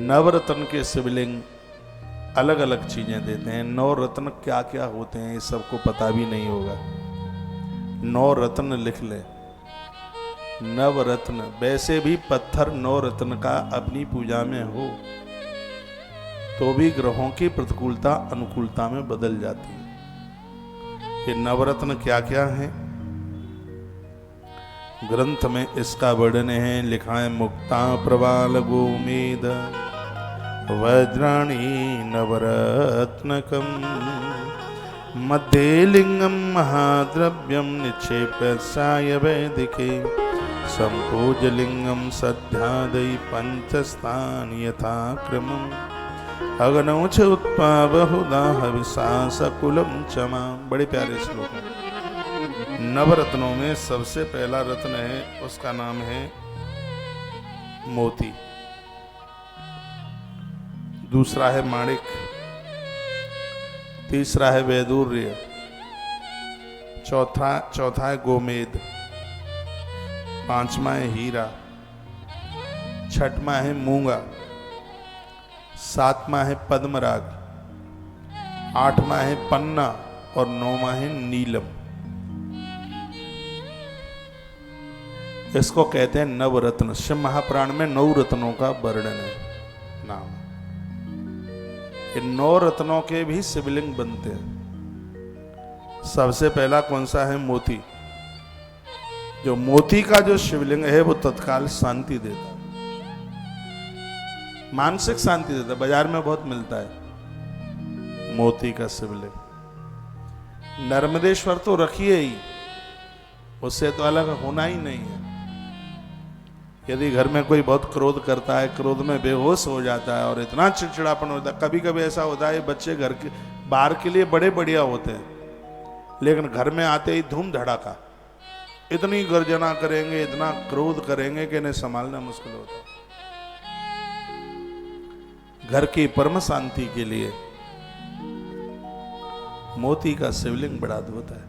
नवरत्न के शिवलिंग अलग अलग चीजें देते हैं। 9 रत्न क्या क्या होते हैं ये सबको पता भी नहीं होगा। 9 रत्न लिख ले, नवरत्न। वैसे भी पत्थर 9 रत्न का अपनी पूजा में हो तो भी ग्रहों की प्रतिकूलता अनुकूलता में बदल जाती है। ये नवरत्न क्या क्या है ग्रंथ में इसका वर्णन है, लिखा है। मुक्ता प्रवाल गोमेद वज्राणी नवरत्नकम मध्ये लिंगम महाद्रव्यम निक्षेप्य साय वैदिके संपूजलिंगम सध्यादयि पंचस्थान यथाक्रमम अग्नौच उत्पा बहुधा हविषा सकुलम चमा। बड़े प्यारे श्लोक हैं। नवरत्नों में सबसे पहला रत्न है, उसका नाम है मोती। दूसरा है माणिक, तीसरा है वैदूर्य, चौथा है गोमेद, पांचवा है हीरा, छठवां है मूंगा, सातवां है पद्मराग, आठवां है पन्ना और 9वां है नीलम। इसको कहते हैं नवरत्न। शिव महापुराण में 9 रत्नों का वर्णन है, नाम। इन 9 रत्नों के भी शिवलिंग बनते हैं। सबसे पहला कौन सा है? मोती। जो मोती का जो शिवलिंग है वो तत्काल शांति देता है, मानसिक शांति देता है। बाजार में बहुत मिलता है मोती का शिवलिंग। नर्मदेश्वर तो रखिए ही, उससे तो अलग होना ही नहीं है। यदि घर में कोई बहुत क्रोध करता है, क्रोध में बेहोश हो जाता है और इतना चिड़चिड़ापन होता है, कभी कभी ऐसा होता है बच्चे घर के बाहर के लिए बड़े बढ़िया होते हैं, लेकिन घर में आते ही धूम धड़ाका, इतनी गर्जना करेंगे, इतना क्रोध करेंगे कि इन्हें संभालना मुश्किल होता है। घर की परम शांति के लिए मोती का शिवलिंग बड़ा अद्भुत है।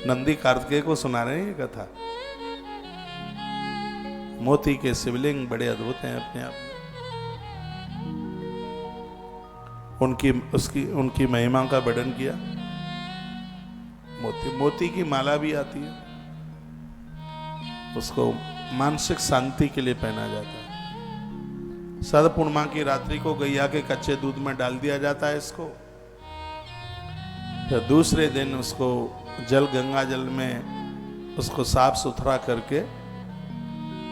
नंदी कार्तिकेय को सुना रहे हैं ये कथा। मोती के शिवलिंग बड़े अद्भुत हैं अपने आप में। उनकी महिमा का वर्णन किया। मोती की माला भी आती है, उसको मानसिक शांति के लिए पहना जाता है। शरद पूर्णिमा की रात्रि को गैया के कच्चे दूध में डाल दिया जाता है इसको। फिर दूसरे दिन उसको गंगा जल में उसको साफ सुथरा करके,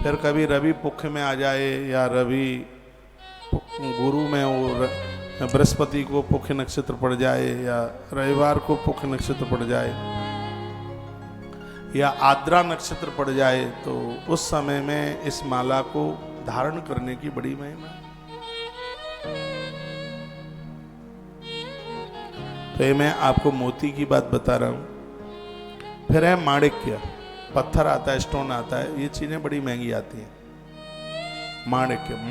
फिर कभी रवि पुख में आ जाए या रवि गुरु में वो बृहस्पति को पुख नक्षत्र पड़ जाए या रविवार को पुख नक्षत्र पड़ जाए या आद्रा नक्षत्र पड़ जाए, तो उस समय में इस माला को धारण करने की बड़ी महिमा। तो ये मैं आपको मोती की बात बता रहा हूं। फिर है माणिक्य, पत्थर आता है, स्टोन आता है, ये चीजें बड़ी महंगी आती हैं।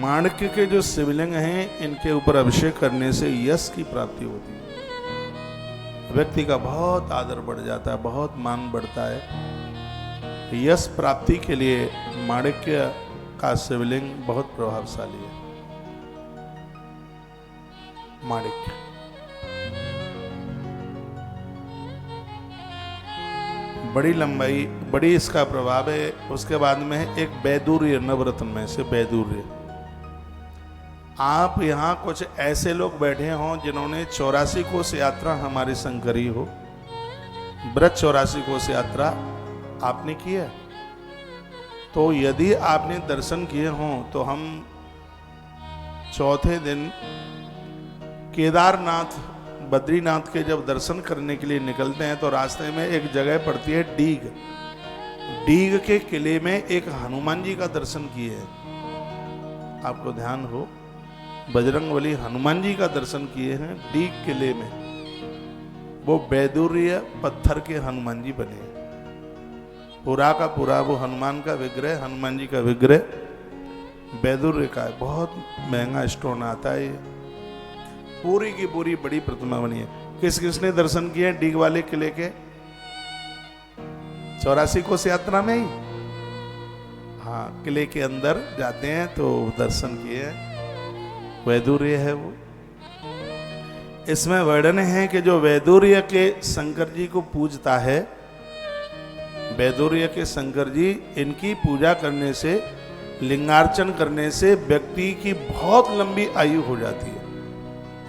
माणिक्य के जो शिवलिंग हैं, इनके ऊपर अभिषेक करने से यश की प्राप्ति होती है। व्यक्ति का बहुत आदर बढ़ जाता है, बहुत मान बढ़ता है। यश प्राप्ति के लिए माणिक्य का शिवलिंग बहुत प्रभावशाली है। माणिक्य बड़ी लंबाई, बड़ी इसका प्रभाव है। उसके बाद में है एक वैदूर्य, नवरत्न में से वैदूर्य। आप यहाँ कुछ ऐसे लोग बैठे हों जिन्होंने 84 कोस यात्रा हमारे संग करी हो। व्रत 84 कोस यात्रा आपने की है, तो यदि आपने दर्शन किए हों तो हम चौथे दिन केदारनाथ बद्रीनाथ के जब दर्शन करने के लिए निकलते हैं तो रास्ते में एक जगह पड़ती है डीग। डीग के किले में एक हनुमान जी का दर्शन किए हैं। आपको ध्यान हो, बजरंगबली हनुमान जी का दर्शन किए हैं डीग किले में। वो वैदूर्य पत्थर के हनुमान जी बने हैं। पूरा का पूरा वो हनुमान का विग्रह, हनुमान जी का विग्रह वैदूर्य का है। बहुत महंगा स्टोन आता है ये। पूरी की पूरी बड़ी प्रतिमा बनी है। किसने दर्शन किए डीग वाले किले के? 84 कोस यात्रा में ही। हाँ, किले के अंदर जाते हैं तो दर्शन किए हैं। वैदुर्य है वो। इसमें वर्णन है कि जो वैदुर्य के शंकर जी को पूजता है, वैदुर्य के शंकर जी, इनकी पूजा करने से, लिंगार्चन करने से व्यक्ति की बहुत लंबी आयु हो जाती है।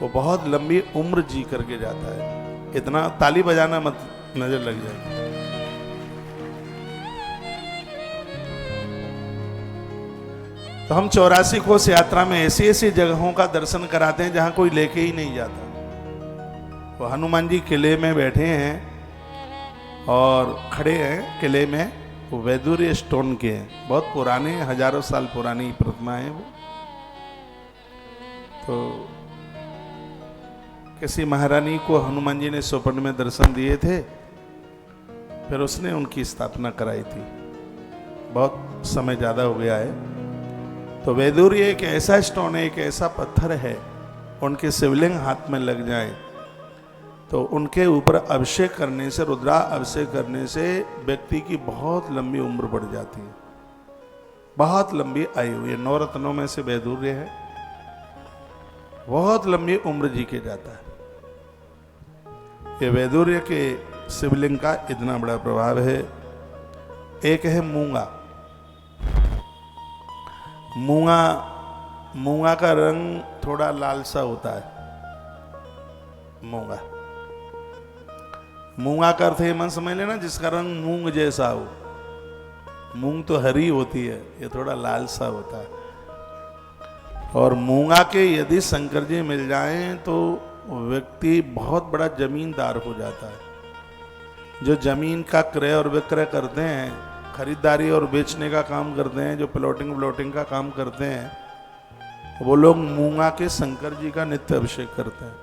वो बहुत लंबी उम्र जी करके जाता है। इतना ताली बजाना मत, नजर लग जाएगी। तो हम 84 कोस यात्रा में ऐसी ऐसी जगहों का दर्शन कराते हैं जहां कोई लेके ही नहीं जाता। वो हनुमान जी किले में बैठे हैं और खड़े हैं किले में। वो वैदुर्य स्टोन के हैं, बहुत पुराने, हजारों साल पुरानी प्रतिमा है वो। तो किसी महारानी को हनुमान जी ने स्वप्न में दर्शन दिए थे, फिर उसने उनकी स्थापना कराई थी। बहुत समय ज्यादा हो गया है। तो वैदुर्य एक ऐसा स्टोन है, एक ऐसा पत्थर है, उनके शिवलिंग हाथ में लग जाए तो उनके ऊपर अभिषेक करने से, रुद्रा अभिषेक करने से व्यक्ति की बहुत लंबी उम्र बढ़ जाती है, बहुत लंबी आयु। ये 9 रत्नों में से वैदुर्य है, बहुत लंबी उम्र जी के जाता है। ये वैदुर्य के शिवलिंग का इतना बड़ा प्रभाव है। एक है मूंगा। मूंगा का रंग थोड़ा लाल सा होता है। मूंगा का अर्थ मन समझ लेना, जिसका रंग मूंग जैसा हो। मूंग तो हरी होती है, ये थोड़ा लाल सा होता है। और मूंगा के यदि शंकर जी मिल जाएं तो व्यक्ति बहुत बड़ा जमींदार हो जाता है। जो जमीन का क्रय और विक्रय करते हैं, खरीदारी और बेचने का काम करते हैं, जो प्लॉटिंग का काम करते हैं, वो लोग मूंगा के शंकर जी का नित्य अभिषेक करते हैं।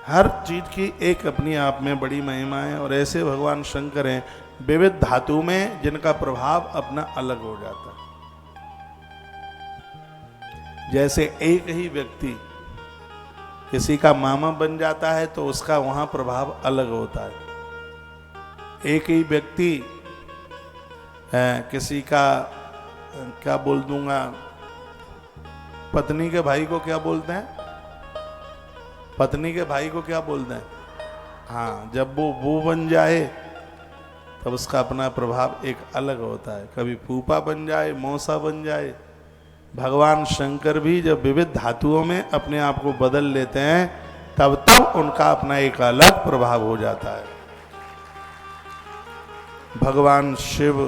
हर चीज की एक अपनी आप में बड़ी महिमा है। और ऐसे भगवान शंकर हैं विविध धातु में, जिनका प्रभाव अपना अलग हो जाता है। जैसे एक ही व्यक्ति किसी का मामा बन जाता है तो उसका वहां प्रभाव अलग होता है। एक ही व्यक्ति किसी का, क्या बोल दूंगा, पत्नी के भाई को क्या बोलते हैं? पत्नी के भाई को क्या बोलते हैं? हाँ, जब वो बन जाए तब उसका अपना प्रभाव एक अलग होता है। कभी फूफा बन जाए, मौसा बन जाए। भगवान शंकर भी जब विविध धातुओं में अपने आप को बदल लेते हैं तब उनका अपना एक अलग प्रभाव हो जाता है। भगवान शिव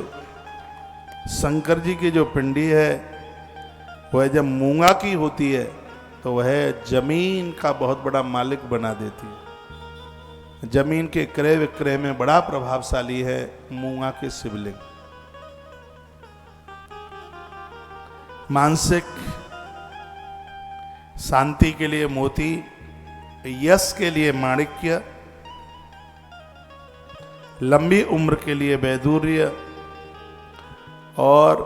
शंकर जी की जो पिंडी है वह जब मूंगा की होती है तो वह जमीन का बहुत बड़ा मालिक बना देती है। जमीन के क्रय विक्रय में बड़ा प्रभावशाली है मूंगा के शिवलिंग। मानसिक शांति के लिए मोती, यश के लिए माणिक्य, लंबी उम्र के लिए वैदुर्य, और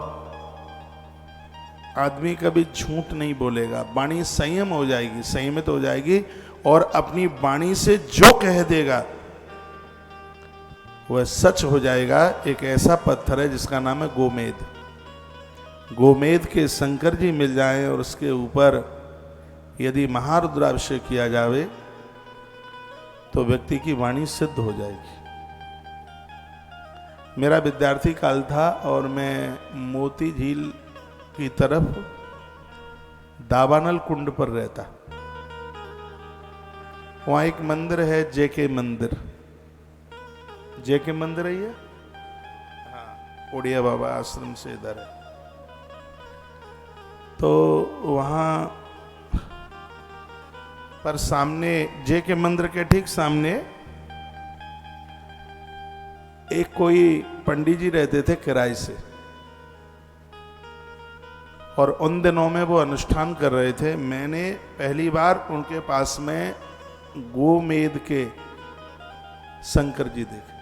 आदमी कभी झूठ नहीं बोलेगा। वाणी संयम हो जाएगी, संयमित हो जाएगी, और अपनी वाणी से जो कह देगा वह सच हो जाएगा। एक ऐसा पत्थर है जिसका नाम है गोमेद। गोमेद के शंकर जी मिल जाएं और उसके ऊपर यदि महारुद्राभिषेक किया जावे तो व्यक्ति की वाणी सिद्ध हो जाएगी। मेरा विद्यार्थी काल था और मैं मोती झील की तरफ दावानल कुंड पर रहता। वहां एक मंदिर है, जेके मंदिर। जेके मंदिर है ये, हाँ, उड़िया बाबा आश्रम से इधर है। तो वहां पर सामने, जेके मंदिर के ठीक सामने एक कोई पंडित जी रहते थे किराए से, और उन दिनों में वो अनुष्ठान कर रहे थे। मैंने पहली बार उनके पास में गोमेद के शंकर जी देखे।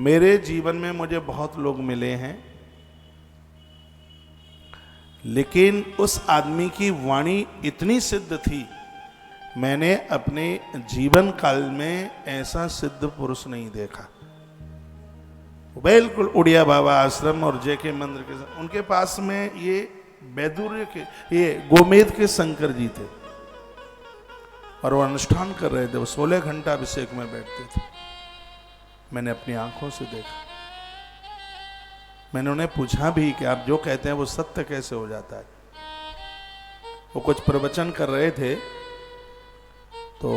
मेरे जीवन में मुझे बहुत लोग मिले हैं, लेकिन उस आदमी की वाणी इतनी सिद्ध थी, मैंने अपने जीवन काल में ऐसा सिद्ध पुरुष नहीं देखा। बिल्कुल उड़िया बाबा आश्रम और जेके मंदिर के उनके पास में ये बैदुर्य के, ये गोमेद के शंकर जी थे और वो अनुष्ठान कर रहे थे। वो 16 घंटा अभिषेक में बैठते थे। मैंने अपनी आंखों से देखा। मैंने उन्हें पूछा भी कि आप जो कहते हैं वो सत्य कैसे हो जाता है। वो कुछ प्रवचन कर रहे थे तो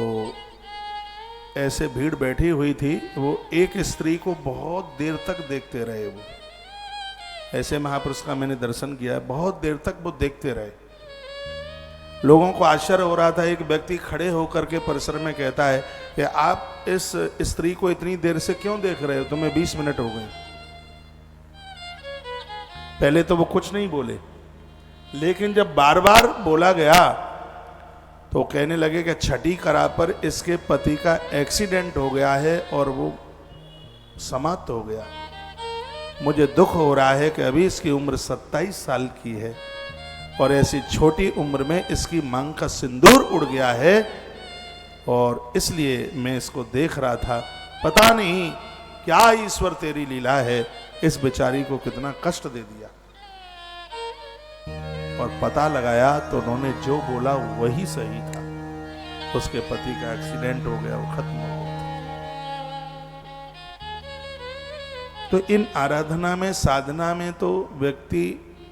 ऐसे भीड़ बैठी हुई थी, वो एक स्त्री को बहुत देर तक देखते रहे। वो ऐसे महापुरुष का मैंने दर्शन किया, बहुत देर तक वो देखते रहे। लोगों को आश्चर्य हो रहा था। एक व्यक्ति खड़े होकर के परिसर में कहता है कि आप इस स्त्री को इतनी देर से क्यों देख रहे हो, तुम्हें 20 मिनट हो गए। पहले तो वो कुछ नहीं बोले, लेकिन जब बार बार बोला गया तो कहने लगे कि छठी करा पर इसके पति का एक्सीडेंट हो गया है और वो समाप्त हो गया। मुझे दुख हो रहा है कि अभी इसकी उम्र 27 साल की है और ऐसी छोटी उम्र में इसकी मांग का सिंदूर उड़ गया है और इसलिए मैं इसको देख रहा था। पता नहीं क्या ईश्वर तेरी लीला है, इस बेचारी को कितना कष्ट दे दिया। और पता लगाया तो उन्होंने जो बोला वही सही था। उसके पति का एक्सीडेंट हो गया, वो खत्म हो गया। तो इन आराधना में, साधना में तो व्यक्ति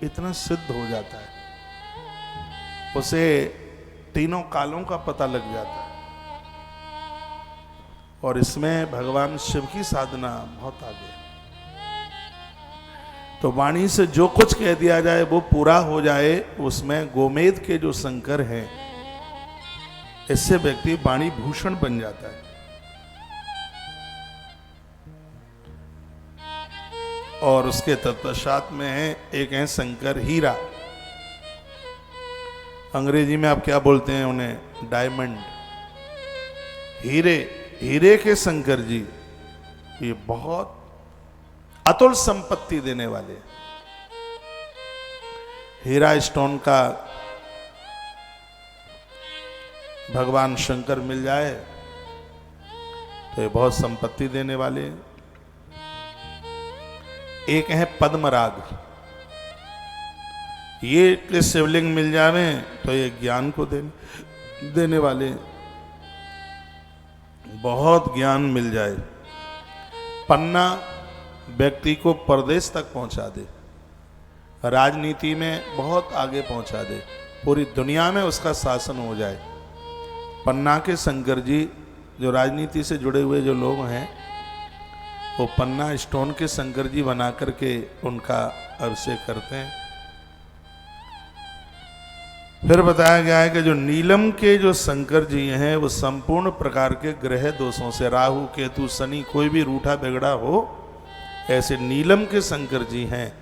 इतना सिद्ध हो जाता है, उसे तीनों कालों का पता लग जाता है। और इसमें भगवान शिव की साधना बहुत आगे है। तो वाणी से जो कुछ कह दिया जाए वो पूरा हो जाए, उसमें गोमेद के जो शंकर हैं, इससे व्यक्ति वाणी भूषण बन जाता है। और उसके तत्पश्चात में है एक है शंकर हीरा। अंग्रेजी में आप क्या बोलते हैं उन्हें, डायमंड। हीरे, हीरे के शंकर जी ये बहुत अतुल संपत्ति देने वाले। हीरा स्टोन का भगवान शंकर मिल जाए तो ये बहुत संपत्ति देने वाले। एक है पद्मराग, ये शिवलिंग मिल जावे तो ये ज्ञान को देने वाले, बहुत ज्ञान मिल जाए। पन्ना व्यक्ति को परदेश तक पहुंचा दे, राजनीति में बहुत आगे पहुंचा दे, पूरी दुनिया में उसका शासन हो जाए। पन्ना के शंकर जी जो राजनीति से जुड़े हुए जो लोग हैं, वो पन्ना स्टोन के शंकर जी बना करके उनका अभिषेक करते हैं। फिर बताया गया है कि जो नीलम के जो शंकर जी हैं वो संपूर्ण प्रकार के ग्रह दोषों से, राहु केतु शनि कोई भी रूठा बिगड़ा हो, ऐसे नीलम के शंकर जी हैं।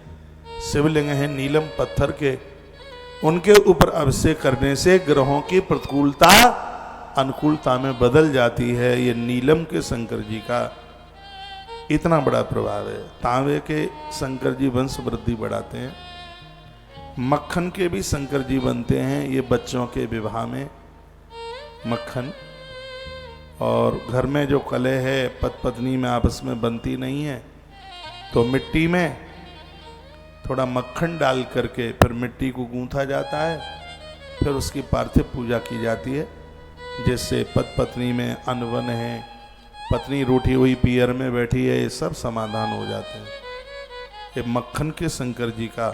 शिवलिंग हैं नीलम पत्थर के, उनके ऊपर अभिषेक करने से ग्रहों की प्रतिकूलता अनुकूलता में बदल जाती है। ये नीलम के शंकर जी का इतना बड़ा प्रभाव है। तांबे के शंकर जी वंश वृद्धि बढ़ाते हैं। मक्खन के भी शंकर जी बनते हैं, ये बच्चों के विवाह में मक्खन। और घर में जो कलह है पति पत्नी में आपस में बनती नहीं है, तो मिट्टी में थोड़ा मक्खन डाल करके फिर मिट्टी को गूंथा जाता है, फिर उसकी पार्थिव पूजा की जाती है, जिससे पति पत्नी में अनबन है, पत्नी रूठी हुई पियर में बैठी है, ये सब समाधान हो जाते हैं। ये मक्खन के शंकर जी का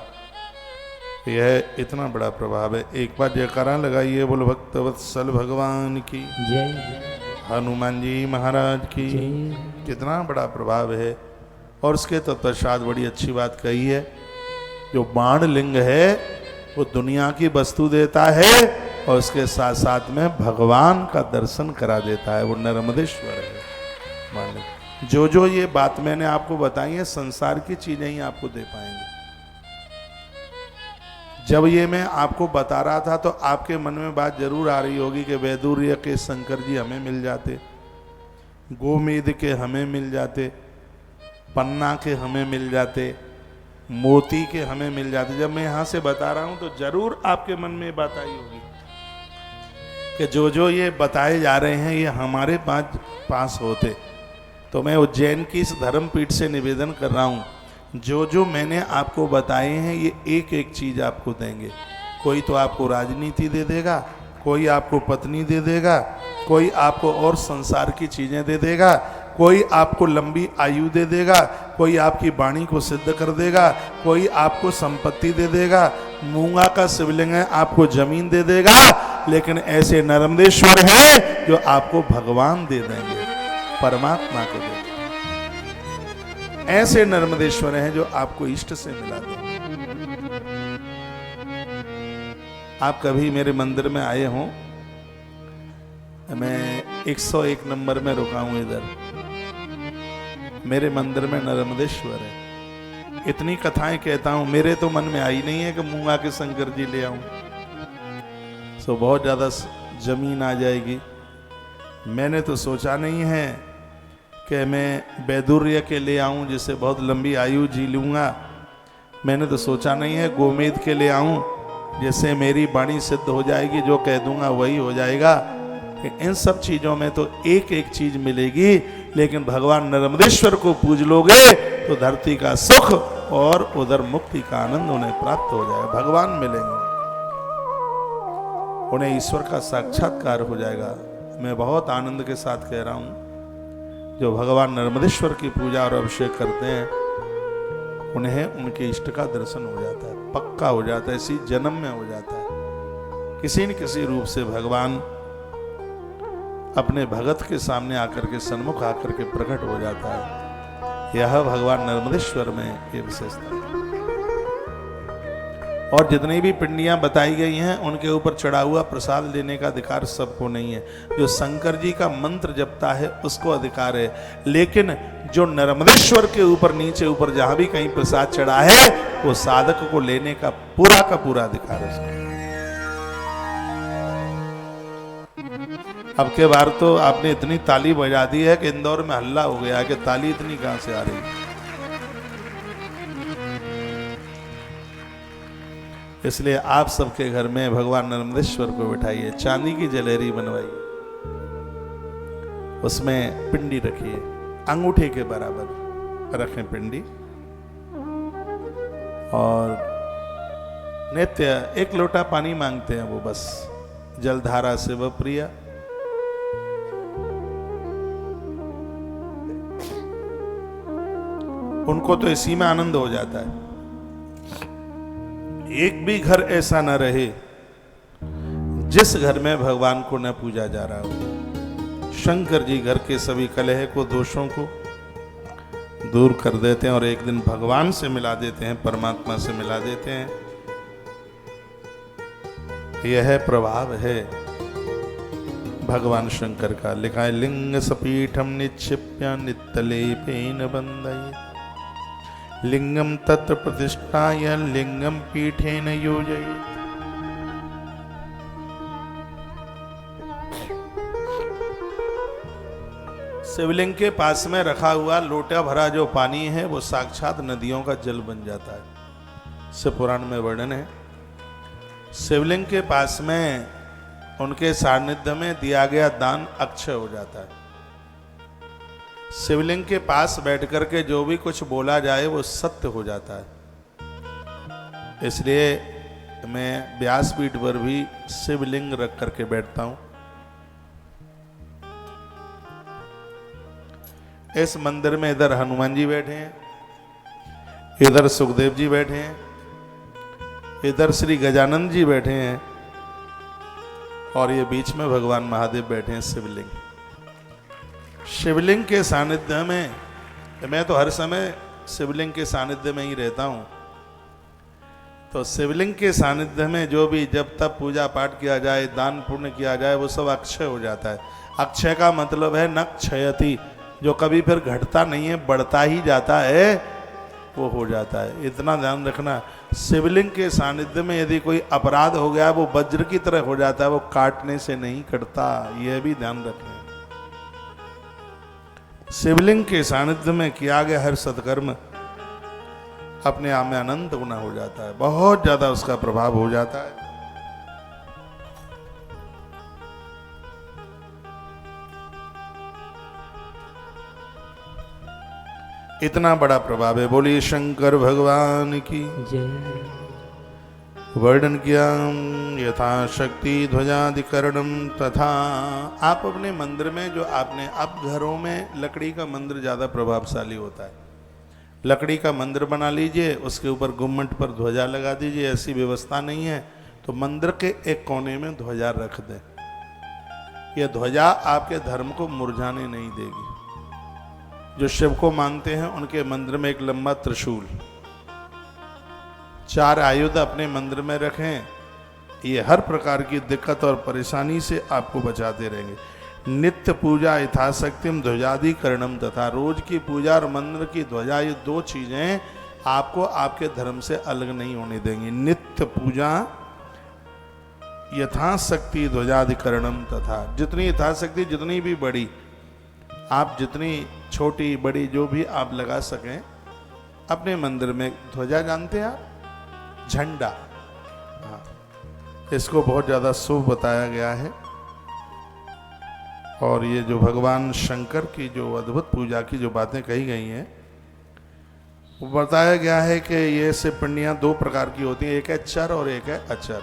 यह इतना बड़ा प्रभाव है। एक बार जयकारा लगाइए, बोलो भक्तवत्सल भगवान की जय, हनुमान जी महाराज की। कितना बड़ा प्रभाव है। और उसके तत्पश्चात बड़ी अच्छी बात कही है, जो बाण लिंग है वो दुनिया की वस्तु देता है और उसके साथ साथ में भगवान का दर्शन करा देता है, वो नर्मदेश्वर है बाण लिंग। जो ये बात मैंने आपको बताई है, संसार की चीजें ही आपको दे पाएंगे। जब ये मैं आपको बता रहा था तो आपके मन में बात जरूर आ रही होगी कि वैदुर्य के शंकर जी हमें मिल जाते, गोमेद के हमें मिल जाते, पन्ना के हमें मिल जाते, मोती के हमें मिल जाते। जब मैं यहाँ से बता रहा हूँ तो जरूर आपके मन में बात आई होगी कि जो ये बताए जा रहे हैं ये हमारे पास होते तो मैं उज्जैन की इस धर्मपीठ से निवेदन कर रहा हूँ, जो जो मैंने आपको बताए हैं ये एक एक चीज आपको देंगे। कोई तो आपको राजनीति दे देगा, कोई आपको पत्नी दे देगा, कोई आपको और संसार की चीजें दे देगा, कोई आपको लंबी आयु दे देगा, कोई आपकी वाणी को सिद्ध कर देगा, कोई आपको संपत्ति दे देगा, मूंगा का शिवलिंग है आपको जमीन दे देगा। लेकिन ऐसे नर्मदेश्वर हैं जो आपको भगवान दे देंगे, परमात्मा को दे देंगे। ऐसे नर्मदेश्वर हैं जो आपको इष्ट से मिला देंगे। आप कभी मेरे मंदिर में आए हों, मैं 101 नंबर में रुका हूं इधर। मेरे मंदिर में नर्मदेश्वर है। इतनी कथाएं कहता हूं, मेरे तो मन में आई नहीं है कि मूंगा के शंकर जी ले आऊं, सो बहुत ज्यादा जमीन आ जाएगी। मैंने तो सोचा नहीं है कि मैं बैदुर्य के ले आऊं जिससे बहुत लंबी आयु जी लूंगा। मैंने तो सोचा नहीं है गोमेद के ले आऊं जिससे मेरी वाणी सिद्ध हो जाएगी, जो कह दूंगा वही हो जाएगा। इन सब चीजों में तो एक एक चीज मिलेगी, लेकिन भगवान नर्मदेश्वर को पूज लोगे तो धरती का सुख और उधर मुक्ति का आनंद उन्हें प्राप्त हो जाएगा। भगवान मिलेंगे, उन्हें ईश्वर का साक्षात्कार हो जाएगा। मैं बहुत आनंद के साथ कह रहा हूं, जो भगवान नर्मदेश्वर की पूजा और अभिषेक करते हैं उन्हें उनके इष्ट का दर्शन हो जाता है, पक्का हो जाता है, इसी जन्म में हो जाता है। किसी न किसी रूप से भगवान अपने भगत के सामने आकर के सन्मुख आकर के प्रकट हो जाता है। यह भगवान नर्मदेश्वर में ये विशेषता है। और जितनी भी पिंडियां बताई गई हैं उनके ऊपर चढ़ा हुआ प्रसाद लेने का अधिकार सबको नहीं है। जो शंकर जी का मंत्र जपता है उसको अधिकार है, लेकिन जो नर्मदेश्वर के ऊपर नीचे ऊपर जहां भी कहीं प्रसाद चढ़ा है वो साधक को लेने का पूरा अधिकार है उसको। अब के बार तो आपने इतनी ताली बजा दी है कि इंदौर में हल्ला हो गया कि ताली इतनी कहां से आ रही है। इसलिए आप सबके घर में भगवान नर्मदेश्वर को बिठाइए, चांदी की जलेरी बनवाइए, उसमें पिंडी रखिए, अंगूठे के बराबर रखें पिंडी, और नित्य 1 लोटा पानी मांगते हैं वो, बस जलधारा से वह प्रिया। उनको तो इसी में आनंद हो जाता है। एक भी घर ऐसा न रहे जिस घर में भगवान को न पूजा जा रहा हो। शंकर जी घर के सभी कलह को, दोषों को दूर कर देते हैं और एक दिन भगवान से मिला देते हैं, परमात्मा से मिला देते हैं। यह प्रभाव है भगवान शंकर का। लिखा है, लिंग सपीठम निक्षिप्य नित्तलेपेन बंदये लिंगम तत्र प्रतिष्ठाय लिंगम पीठेन योजयेत्। शिवलिंग के पास में रखा हुआ लोटा भरा जो पानी है वो साक्षात नदियों का जल बन जाता है। शिव पुराण में वर्णन है, शिवलिंग के पास में उनके सानिध्य में दिया गया दान अक्षय हो जाता है। शिवलिंग के पास बैठ करके जो भी कुछ बोला जाए वो सत्य हो जाता है। इसलिए मैं व्यासपीठ पर भी शिवलिंग रख करके बैठता हूं। इस मंदिर में इधर हनुमान जी बैठे हैं, इधर सुखदेव जी बैठे हैं, इधर श्री गजानंद जी बैठे हैं, और ये बीच में भगवान महादेव बैठे हैं। शिवलिंग, शिवलिंग के सानिध्य में, मैं तो हर समय शिवलिंग के सानिध्य में ही रहता हूं। तो शिवलिंग के सानिध्य में जो भी जब तब पूजा पाठ किया जाए, दान पुण्य किया जाए, वो सब अक्षय हो जाता है। अक्षय का मतलब है न क्षयति, जो कभी फिर घटता नहीं है, बढ़ता ही जाता है, वो हो जाता है। इतना ध्यान रखना, शिवलिंग के सानिध्य में यदि कोई अपराध हो गया वो वज्र की तरह हो जाता है, वो काटने से नहीं कटता, यह भी ध्यान रखना। शिवलिंग के सानिध्य में किया गया हर सत्कर्म अपने आप में अनंत गुना हो जाता है, बहुत ज्यादा उसका प्रभाव हो जाता है। इतना बड़ा प्रभाव है। बोलिए शंकर भगवान की जय। वर्णन किया यथाशक्ति ध्वजाधिकरणम तथा। आप अपने मंदिर में जो आपने, अब घरों में लकड़ी का मंदिर ज़्यादा प्रभावशाली होता है। लकड़ी का मंदिर बना लीजिए, उसके ऊपर गुम्मट पर ध्वजा लगा दीजिए। ऐसी व्यवस्था नहीं है तो मंदिर के एक कोने में ध्वजा रख दें। यह ध्वजा आपके धर्म को मुरझाने नहीं देगी। जो शिव को मानते हैं उनके मंदिर में एक लंबा त्रिशूल, 4 आयुध अपने मंदिर में रखें। ये हर प्रकार की दिक्कत और परेशानी से आपको बचाते रहेंगे। नित्य पूजा यथाशक्तिम ध्वजाधिकरणम तथा। रोज की पूजा और मंदिर की ध्वजा, ये 2 चीजें आपको आपके धर्म से अलग नहीं होने देंगी। नित्य पूजा यथाशक्ति ध्वजाधिकरणम तथा। जितनी यथाशक्ति, जितनी भी बड़ी आप, जितनी छोटी बड़ी जो भी आप लगा सकें अपने मंदिर में। ध्वजा जानते हैं आप, झंडा, हाँ, इसको बहुत ज़्यादा शुभ बताया गया है। और ये जो भगवान शंकर की जो अद्भुत पूजा की जो बातें कही गई हैं, वो बताया गया है कि ये से पिंडियाँ 2 प्रकार की होती हैं, एक है चर और एक है अचर।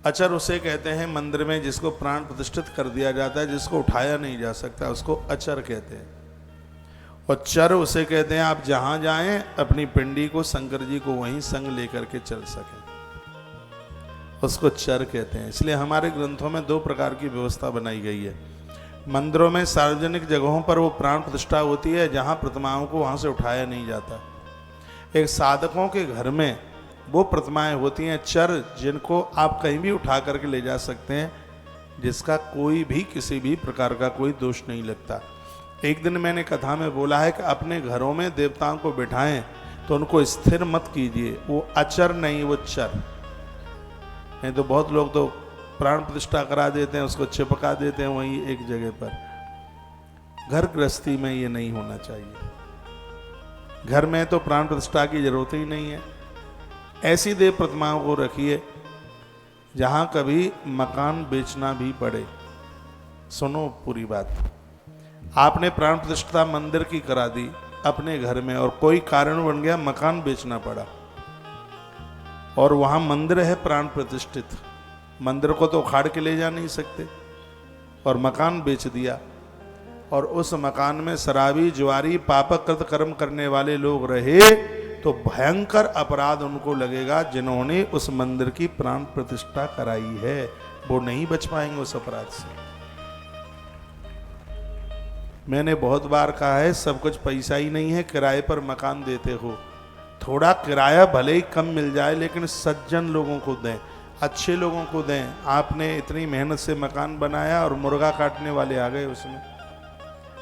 अचर उसे कहते हैं मंदिर में जिसको प्राण प्रतिष्ठित कर दिया जाता है, जिसको उठाया नहीं जा सकता, उसको अचर कहते हैं। और चर उसे कहते हैं आप जहां जाएं अपनी पिंडी को शंकर जी को वहीं संग लेकर के चल सकें, उसको चर कहते हैं। इसलिए हमारे ग्रंथों में 2 प्रकार की व्यवस्था बनाई गई है। मंदिरों में सार्वजनिक जगहों पर वो प्राण प्रतिष्ठा होती है जहां प्रतिमाओं को वहां से उठाया नहीं जाता। एक साधकों के घर में वो प्रतिमाएं होती हैं चर, जिनको आप कहीं भी उठा करके ले जा सकते हैं, जिसका कोई भी किसी भी प्रकार का कोई दोष नहीं लगता। एक दिन मैंने कथा में बोला है कि अपने घरों में देवताओं को बिठाएं तो उनको स्थिर मत कीजिए, वो अचर नहीं, वो चर। नहीं तो बहुत लोग तो प्राण प्रतिष्ठा करा देते हैं, उसको चिपका देते हैं वहीं एक जगह पर। घर गृहस्थी में ये नहीं होना चाहिए। घर में तो प्राण प्रतिष्ठा की जरूरत ही नहीं है। ऐसी देव प्रतिमाओं को रखिए जहां कभी मकान बेचना भी पड़े। सुनो पूरी बात। आपने प्राण प्रतिष्ठा मंदिर की करा दी अपने घर में, और कोई कारण बन गया मकान बेचना पड़ा, और वहां मंदिर है प्राण प्रतिष्ठित, मंदिर को तो उखाड़ के ले जा नहीं सकते, और मकान बेच दिया, और उस मकान में शराबी जुआरी पापकृत कर्म करने वाले लोग रहे, तो भयंकर अपराध उनको लगेगा जिन्होंने उस मंदिर की प्राण प्रतिष्ठा कराई है। वो नहीं बच पाएंगे उस अपराध से। मैंने बहुत बार कहा है, सब कुछ पैसा ही नहीं है, किराए पर मकान देते हो, थोड़ा किराया भले ही कम मिल जाए लेकिन सज्जन लोगों को दें, अच्छे लोगों को दें। आपने इतनी मेहनत से मकान बनाया और मुर्गा काटने वाले आ गए उसमें,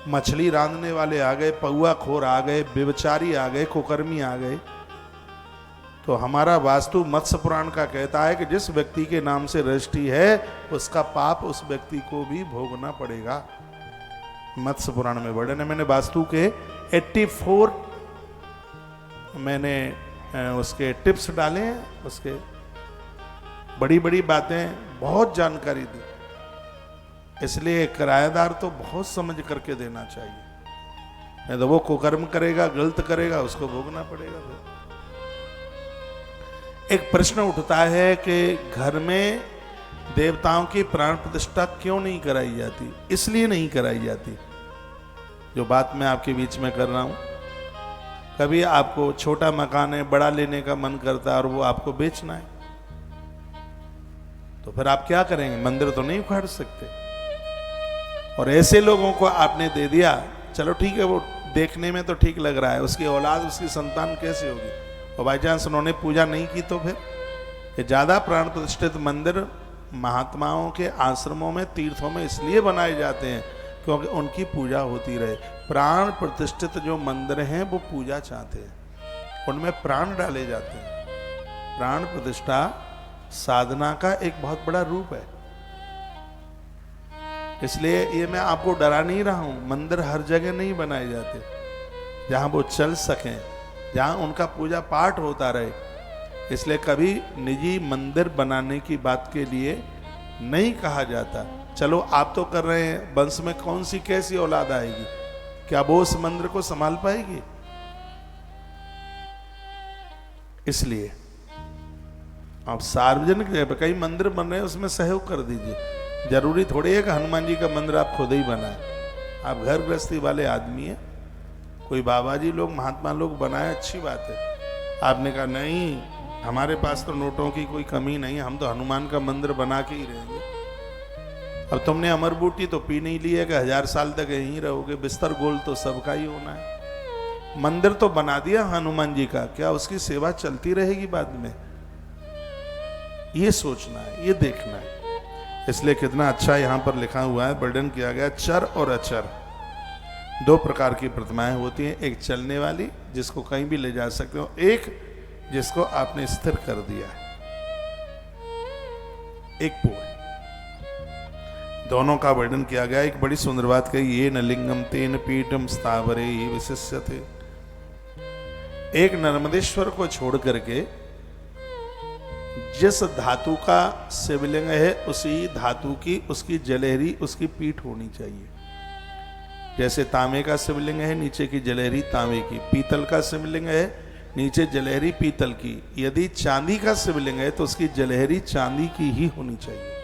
मछली रांधने वाले आ गए, पौआ खोर आ गए, व्यभिचारी आ गए, कुकर्मी आ गए। तो हमारा वास्तु मत्स्य पुराण का कहता है कि जिस व्यक्ति के नाम से रजिस्ट्री है उसका पाप उस व्यक्ति को भी भोगना पड़ेगा। मत्स्य पुराण में वर्णन है। मैंने वास्तु के 84 मैंने उसके टिप्स डाले हैं, उसके बड़ी बड़ी बातें, बहुत जानकारी दी। इसलिए किराएदार तो बहुत समझ करके देना चाहिए, नहीं तो वो कुकर्म करेगा, गलत करेगा, उसको भोगना पड़ेगा। एक प्रश्न उठता है कि घर में देवताओं की प्राण प्रतिष्ठा क्यों नहीं कराई जाती? इसलिए नहीं कराई जाती, जो बात मैं आपके बीच में कर रहा हूं। कभी आपको छोटा मकान है, बड़ा लेने का मन करता है और वो आपको बेचना है, तो फिर आप क्या करेंगे? मंदिर तो नहीं उखाड़ सकते। और ऐसे लोगों को आपने दे दिया, चलो ठीक है, वो देखने में तो ठीक लग रहा है, उसकी औलाद, उसकी संतान कैसे होगी? और बाई चांस उन्होंने पूजा नहीं की तो फिर ये ज्यादा प्राण प्रतिष्ठित मंदिर महात्माओं के आश्रमों में, तीर्थों में इसलिए बनाए जाते हैं क्योंकि उनकी पूजा होती रहे। प्राण प्रतिष्ठित जो मंदिर हैं वो पूजा चाहते हैं, उनमें प्राण डाले जाते हैं। प्राण प्रतिष्ठा साधना का एक बहुत बड़ा रूप है। इसलिए ये मैं आपको डरा नहीं रहा हूं, मंदिर हर जगह नहीं बनाए जाते, जहां वो चल सकें, जहां उनका पूजा पाठ होता रहे। इसलिए कभी निजी मंदिर बनाने की बात के लिए नहीं कहा जाता। चलो आप तो कर रहे हैं, वंश में कौन सी कैसी औलाद आएगी? क्या वो उस मंदिर को संभाल पाएगी? इसलिए आप सार्वजनिक जगह पे कई मंदिर बन रहे हैं, उसमें सहयोग कर दीजिए। जरूरी थोड़ी है कि हनुमान जी का मंदिर आप खुद ही बनाए। आप घर गृहस्थी वाले आदमी हैं, कोई बाबा जी लोग, महात्मा लोग बनाए, अच्छी बात है। आपने कहा नहीं, हमारे पास तो नोटों की कोई कमी नहीं, हम तो हनुमान का मंदिर बना के ही रहेंगे। अब तुमने अमर बूटी तो पी नहीं ली है कि 1000 साल तक यहीं रहोगे, बिस्तर गोल तो सबका ही होना है। मंदिर तो बना दिया हनुमान जी का, क्या उसकी सेवा चलती रहेगी बाद में? ये सोचना है, ये देखना है। इसलिए कितना अच्छा यहां पर लिखा हुआ है, वर्णन किया गया, चर और अचर 2 प्रकार की प्रतिमाएं होती हैं। एक चलने वाली जिसको कहीं भी ले जा सकते हो, एक जिसको आपने स्थिर कर दिया है, एक वो है। दोनों का वर्णन किया गया। एक बड़ी सुंदर बात कही, ये न लिंगम तेन पीठम स्थावरे ही विशिष्य थे। एक नर्मदेश्वर को छोड़ करके जिस धातु का शिवलिंग है उसी धातु की उसकी जलहरी उसकी पीठ होनी चाहिए। जैसे तांबे का शिवलिंग है, नीचे की जलहरी तांबे की। पीतल का शिवलिंग है, नीचे जलहरी पीतल की। यदि चांदी का शिवलिंग है तो उसकी जलहरी चांदी की ही होनी चाहिए।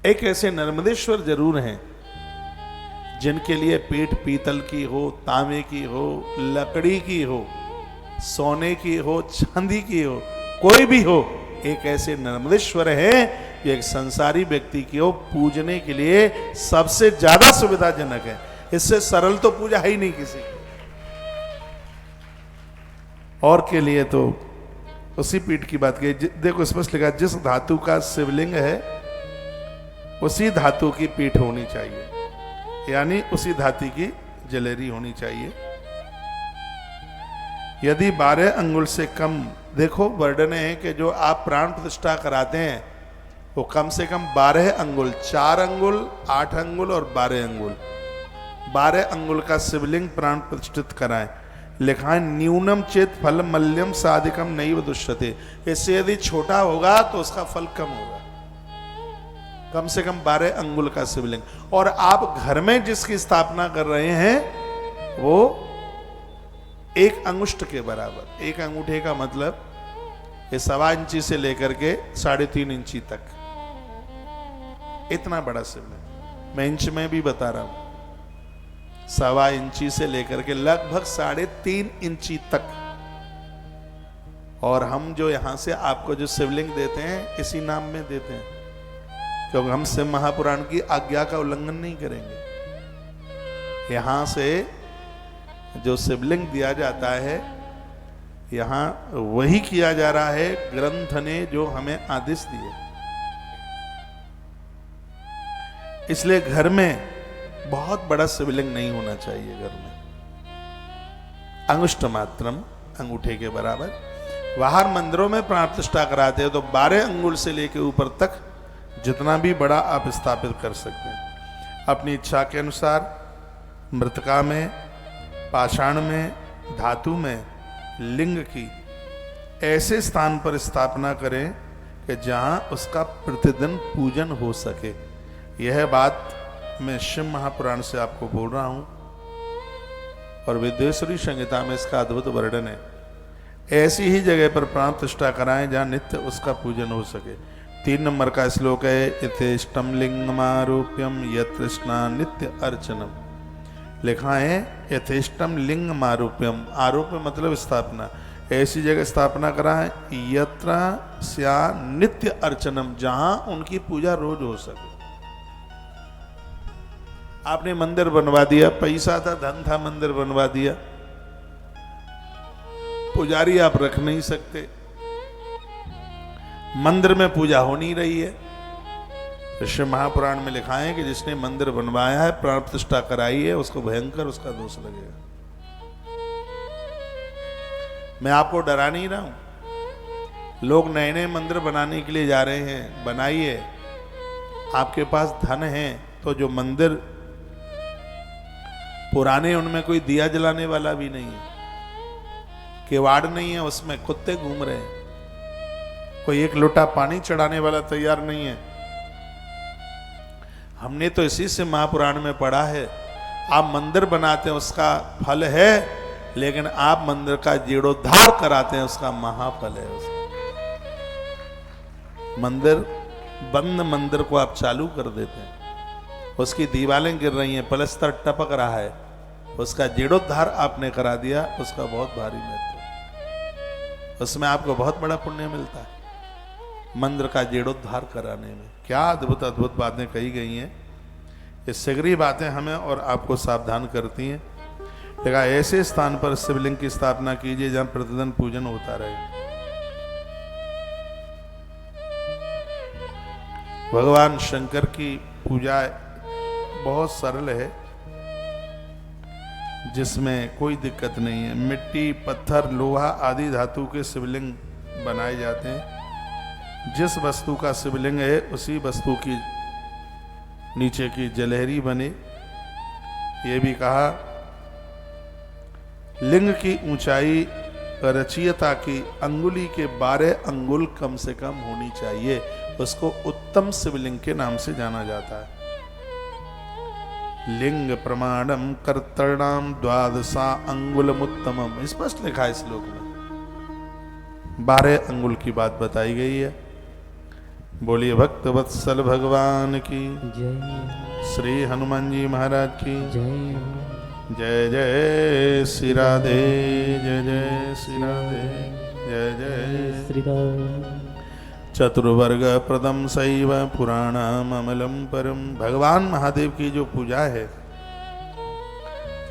एक ऐसे नर्मदेश्वर जरूर हैं जिनके लिए पीठ पीतल की हो, तांबे की हो, लकड़ी की हो, सोने की हो, चांदी की हो, कोई भी हो, एक ऐसे नर्मदेश्वर है जो एक संसारी व्यक्ति की हो पूजने के लिए सबसे ज्यादा सुविधाजनक है। इससे सरल तो पूजा है ही नहीं किसी। और के लिए तो उसी पीठ की बात की। देखो स्पष्ट लिखा, जिस धातु का शिवलिंग है उसी धातु की पीठ होनी चाहिए, यानी उसी धातु की जलेरी होनी चाहिए। यदि 12 अंगुल से कम, देखो वर्णन है कि जो आप प्राण प्रतिष्ठा कराते हैं वो कम से कम 12 अंगुल, 4 अंगुल, 8 अंगुल और 12 अंगुल, 12 अंगुल का शिवलिंग प्राण प्रतिष्ठित कराएं। लिखा है न्यूनम चेत फल मल्यम साधिकम नैव दुष्यते। इससे यदि छोटा होगा तो उसका फल कम होगा। कम से कम 12 अंगुल का शिवलिंग। और आप घर में जिसकी स्थापना कर रहे हैं वो 1 अंगुष्ठ के बराबर, 1 अंगूठे का मतलब ये 1.25 इंची से लेकर के 3.5 इंची तक, इतना बड़ा शिवलिंग। मैं इंच में भी बता रहा हूं, 1.25 इंची से लेकर के लगभग 3.5 इंची तक। और हम जो यहां से आपको जो शिवलिंग देते हैं इसी नाम में देते हैं, क्योंकि हम शिव महापुराण की आज्ञा का उल्लंघन नहीं करेंगे। यहां से जो शिवलिंग दिया जाता है यहां वही किया जा रहा है ग्रंथ ने जो हमें आदेश दिए। इसलिए घर में बहुत बड़ा शिवलिंग नहीं होना चाहिए। घर में अंगुष्ठ मात्रम, अंगूठे के बराबर। बाहर मंदिरों में प्राण प्रतिष्ठा कराते हैं तो 12 अंगुल से लेकर ऊपर तक जितना भी बड़ा आप स्थापित कर सकते हैं अपनी इच्छा के अनुसार। मृतिका में, पाषाण में, धातु में लिंग की ऐसे स्थान पर स्थापना करें कि जहां उसका प्रतिदिन पूजन हो सके। यह बात मैं शिव महापुराण से आपको बोल रहा हूं और विद्वेश्वरी संहिता में इसका अद्भुत वर्णन है। ऐसी ही जगह पर प्राण प्रतिष्ठा कराएं जहां नित्य उसका पूजन हो सके। 3 नंबर का श्लोक है, यथेष्टम लिंगमारूप्यम यतृष्णा नित्य अर्चनम। लिखा है यथेष्टम लिंगमारूप्यम, आरोप्य मतलब स्थापना। ऐसी जगह स्थापना कराएं यत्र स्या नित्य अर्चनम, जहां उनकी पूजा रोज हो सके। आपने मंदिर बनवा दिया, पैसा था, धन था, मंदिर बनवा दिया, पुजारी आप रख नहीं सकते, मंदिर में पूजा हो नहीं रही है। शिव महापुराण में लिखा है कि जिसने मंदिर बनवाया है, प्राण प्रतिष्ठा कराई है, उसको भयंकर उसका दोष लगेगा। मैं आपको डरा नहीं रहा हूं। लोग नए नए मंदिर बनाने के लिए जा रहे हैं, बनाइए। आपके पास धन है तो जो मंदिर पुराने उनमें कोई दिया जलाने वाला भी नहीं है, किवाड़ नहीं है, उसमें कुत्ते घूम रहे हैं, कोई एक लोटा पानी चढ़ाने वाला तैयार नहीं है। हमने तो इसी से महापुराण में पढ़ा है। आप मंदिर बनाते हैं उसका फल है, लेकिन आप मंदिर का जीर्णोद्धार कराते हैं उसका महाफल है। उसका मंदिर बंद मंदिर को आप चालू कर देते हैं, उसकी दीवारें गिर रही हैं, पलस्तर टपक रहा है, उसका जीर्णोद्धार आपने करा दिया, उसका बहुत भारी महत्व है। उसमें आपको बहुत बड़ा पुण्य मिलता है मंदिर का जीर्णोद्धार कराने में। क्या अद्भुत अद्भुत बातें कही गई हैं। ये सगरी बातें हमें और आपको सावधान करती हैं। देखा, ऐसे स्थान पर शिवलिंग की स्थापना कीजिए जहां प्रतिदिन पूजन होता रहे। भगवान शंकर की पूजा बहुत सरल है, जिसमें कोई दिक्कत नहीं है। मिट्टी, पत्थर, लोहा आदि धातु के शिवलिंग बनाए जाते हैं। जिस वस्तु का शिवलिंग है उसी वस्तु की नीचे की जलहरी बने। ये भी कहा, लिंग की ऊंचाई रचयिता की अंगुली के 12 अंगुल कम से कम होनी चाहिए। उसको उत्तम शिवलिंग के नाम से जाना जाता है। लिंग प्रमाणम कर्तृणाम द्वादशा अंगुलमुत्तमम, स्पष्ट लिखा है श्लोक में। 12 अंगुल की बात बताई गई है। बोलिए भक्त वत्सल भगवान की जय। श्री हनुमान जी महाराज की जय। जय जय श्री राधे, जय जय श्री राधे, जय जय श्री राम। चतुर्वर्ग प्रदम शैव पुराणम अमलम परम। भगवान महादेव की जो पूजा है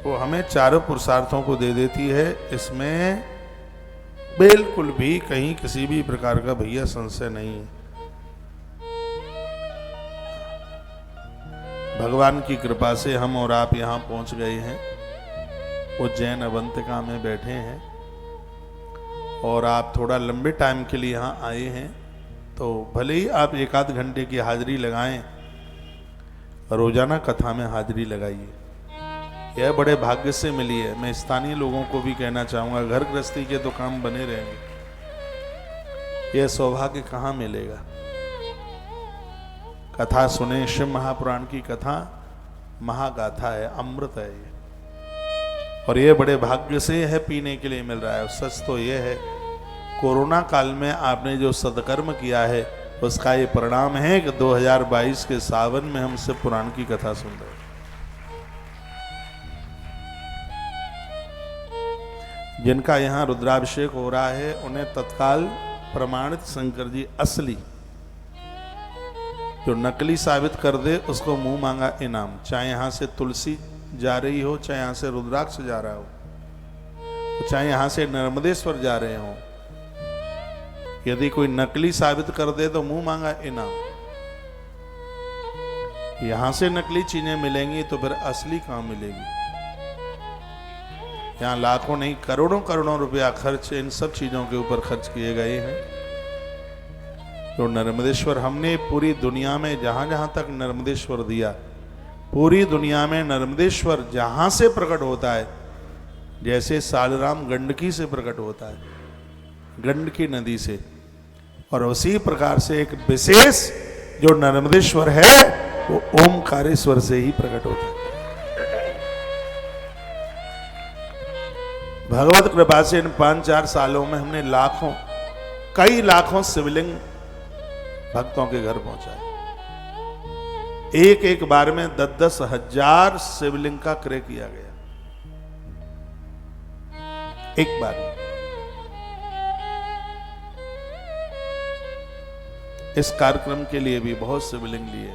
वो हमें चारों पुरुषार्थों को दे देती है। इसमें बिल्कुल भी कहीं किसी भी प्रकार का भैया संशय नहीं। भगवान की कृपा से हम और आप यहाँ पहुँच गए हैं। उज्जैन अवंतिका में बैठे हैं और आप थोड़ा लंबे टाइम के लिए यहाँ आए हैं, तो भले ही आप 1-8 घंटे की हाजिरी लगाएं, रोजाना कथा में हाजिरी लगाइए। यह बड़े भाग्य से मिली है। मैं स्थानीय लोगों को भी कहना चाहूँगा, घर गृहस्थी के तो काम बने रहेंगे, यह सौभाग्य कहाँ मिलेगा। कथा सुने। शिव महापुराण की कथा महागाथा है, अमृत है ये, और ये बड़े भाग्य से है पीने के लिए मिल रहा है। सच तो ये है, कोरोना काल में आपने जो सदकर्म किया है उसका ये परिणाम है कि 2022 के सावन में हम शिव पुराण की कथा सुन रहे हैं। जिनका यहाँ रुद्राभिषेक हो रहा है उन्हें तत्काल प्रमाणित शंकर जी असली, जो नकली साबित कर दे उसको मुंह मांगा इनाम। चाहे यहां से तुलसी जा रही हो, चाहे यहां से रुद्राक्ष जा रहा हो, चाहे यहां से नर्मदेश्वर जा रहे हो, यदि कोई नकली साबित कर दे तो मुंह मांगा इनाम। यहां से नकली चीजें मिलेंगी तो फिर असली कहां मिलेगी। यहां लाखों नहीं करोड़ों करोड़ों रुपया खर्च इन सब चीजों के ऊपर खर्च किए गए हैं। तो नर्मदेश्वर हमने पूरी दुनिया में जहां जहां तक नर्मदेश्वर दिया, पूरी दुनिया में नर्मदेश्वर जहां से प्रकट होता है, जैसे सालराम गंडकी से प्रकट होता है, गंडकी नदी से, और उसी प्रकार से एक विशेष जो नर्मदेश्वर है वो ओमकारेश्वर से ही प्रकट होता है। भगवत कृपा से इन 5-4 सालों में हमने लाखों, कई लाखों शिवलिंग भक्तों के घर पहुंचाए। एक बार में 10-10 हजार शिवलिंग का क्रय किया गया, एक बार में। इस कार्यक्रम के लिए भी बहुत शिवलिंग लिए।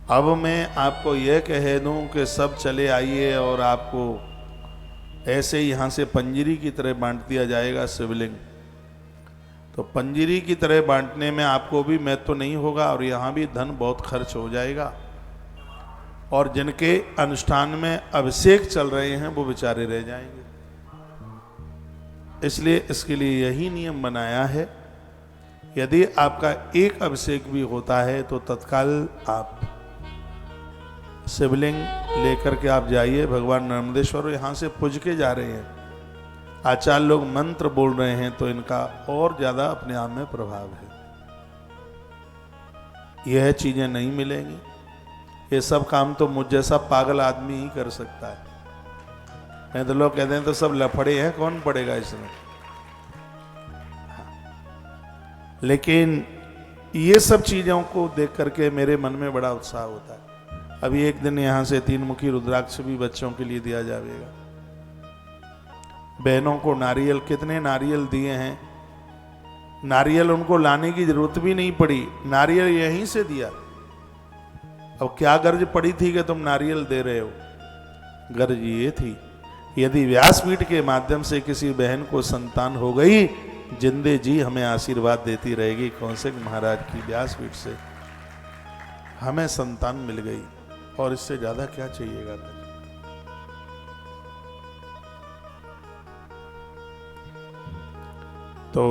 अब मैं आपको यह कह दूं कि सब चले आइए और आपको ऐसे ही यहां से पंजीरी की तरह बांट दिया जाएगा शिवलिंग, तो पंजीरी की तरह बांटने में आपको भी महत्व नहीं होगा और यहाँ भी धन बहुत खर्च हो जाएगा। और जिनके अनुष्ठान में अभिषेक चल रहे हैं वो बेचारे रह जाएंगे। इसलिए इसके लिए यही नियम बनाया है, यदि आपका एक अभिषेक भी होता है तो तत्काल आप शिवलिंग लेकर के आप जाइए। भगवान नर्मदेश्वर यहाँ से पूज के जा रहे हैं, आचार्य लोग मंत्र बोल रहे हैं, तो इनका और ज्यादा अपने आप में प्रभाव है। यह चीजें नहीं मिलेंगी। ये सब काम तो मुझ जैसा पागल आदमी ही कर सकता है। नहीं तो लोग कहते हैं तो सब लफड़े हैं, कौन पड़ेगा इसमें। लेकिन ये सब चीजों को देख करके मेरे मन में बड़ा उत्साह होता है। अभी एक दिन यहां से 3 मुखी रुद्राक्ष भी बच्चों के लिए दिया जाएगा। बहनों को नारियल, कितने नारियल दिए हैं। नारियल उनको लाने की जरूरत भी नहीं पड़ी, नारियल यहीं से दिया। अब क्या गर्ज पड़ी थी कि तुम नारियल दे रहे हो? गर्ज ये थी, यदि व्यासपीठ के माध्यम से किसी बहन को संतान हो गई, जिंदे जी हमें आशीर्वाद देती रहेगी। कौशिक महाराज की व्यासपीठ से हमें संतान मिल गई, और इससे ज्यादा क्या चाहिएगा। तो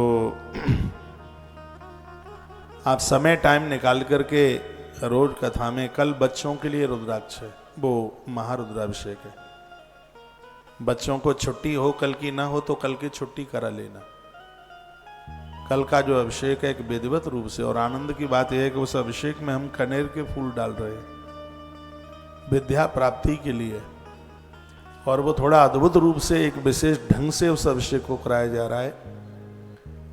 आप समय टाइम निकाल करके रोज कथा में, कल बच्चों के लिए रुद्राक्ष है, वो महारुद्राभिषेक है। बच्चों को छुट्टी हो, कल की ना हो तो कल की छुट्टी करा लेना। कल का जो अभिषेक है एक विधिवत रूप से, और आनंद की बात यह है कि उस अभिषेक में हम कनेर के फूल डाल रहे हैं विद्या प्राप्ति के लिए, और वो थोड़ा अद्भुत रूप से एक विशेष ढंग से उस अभिषेक को कराया जा रहा है,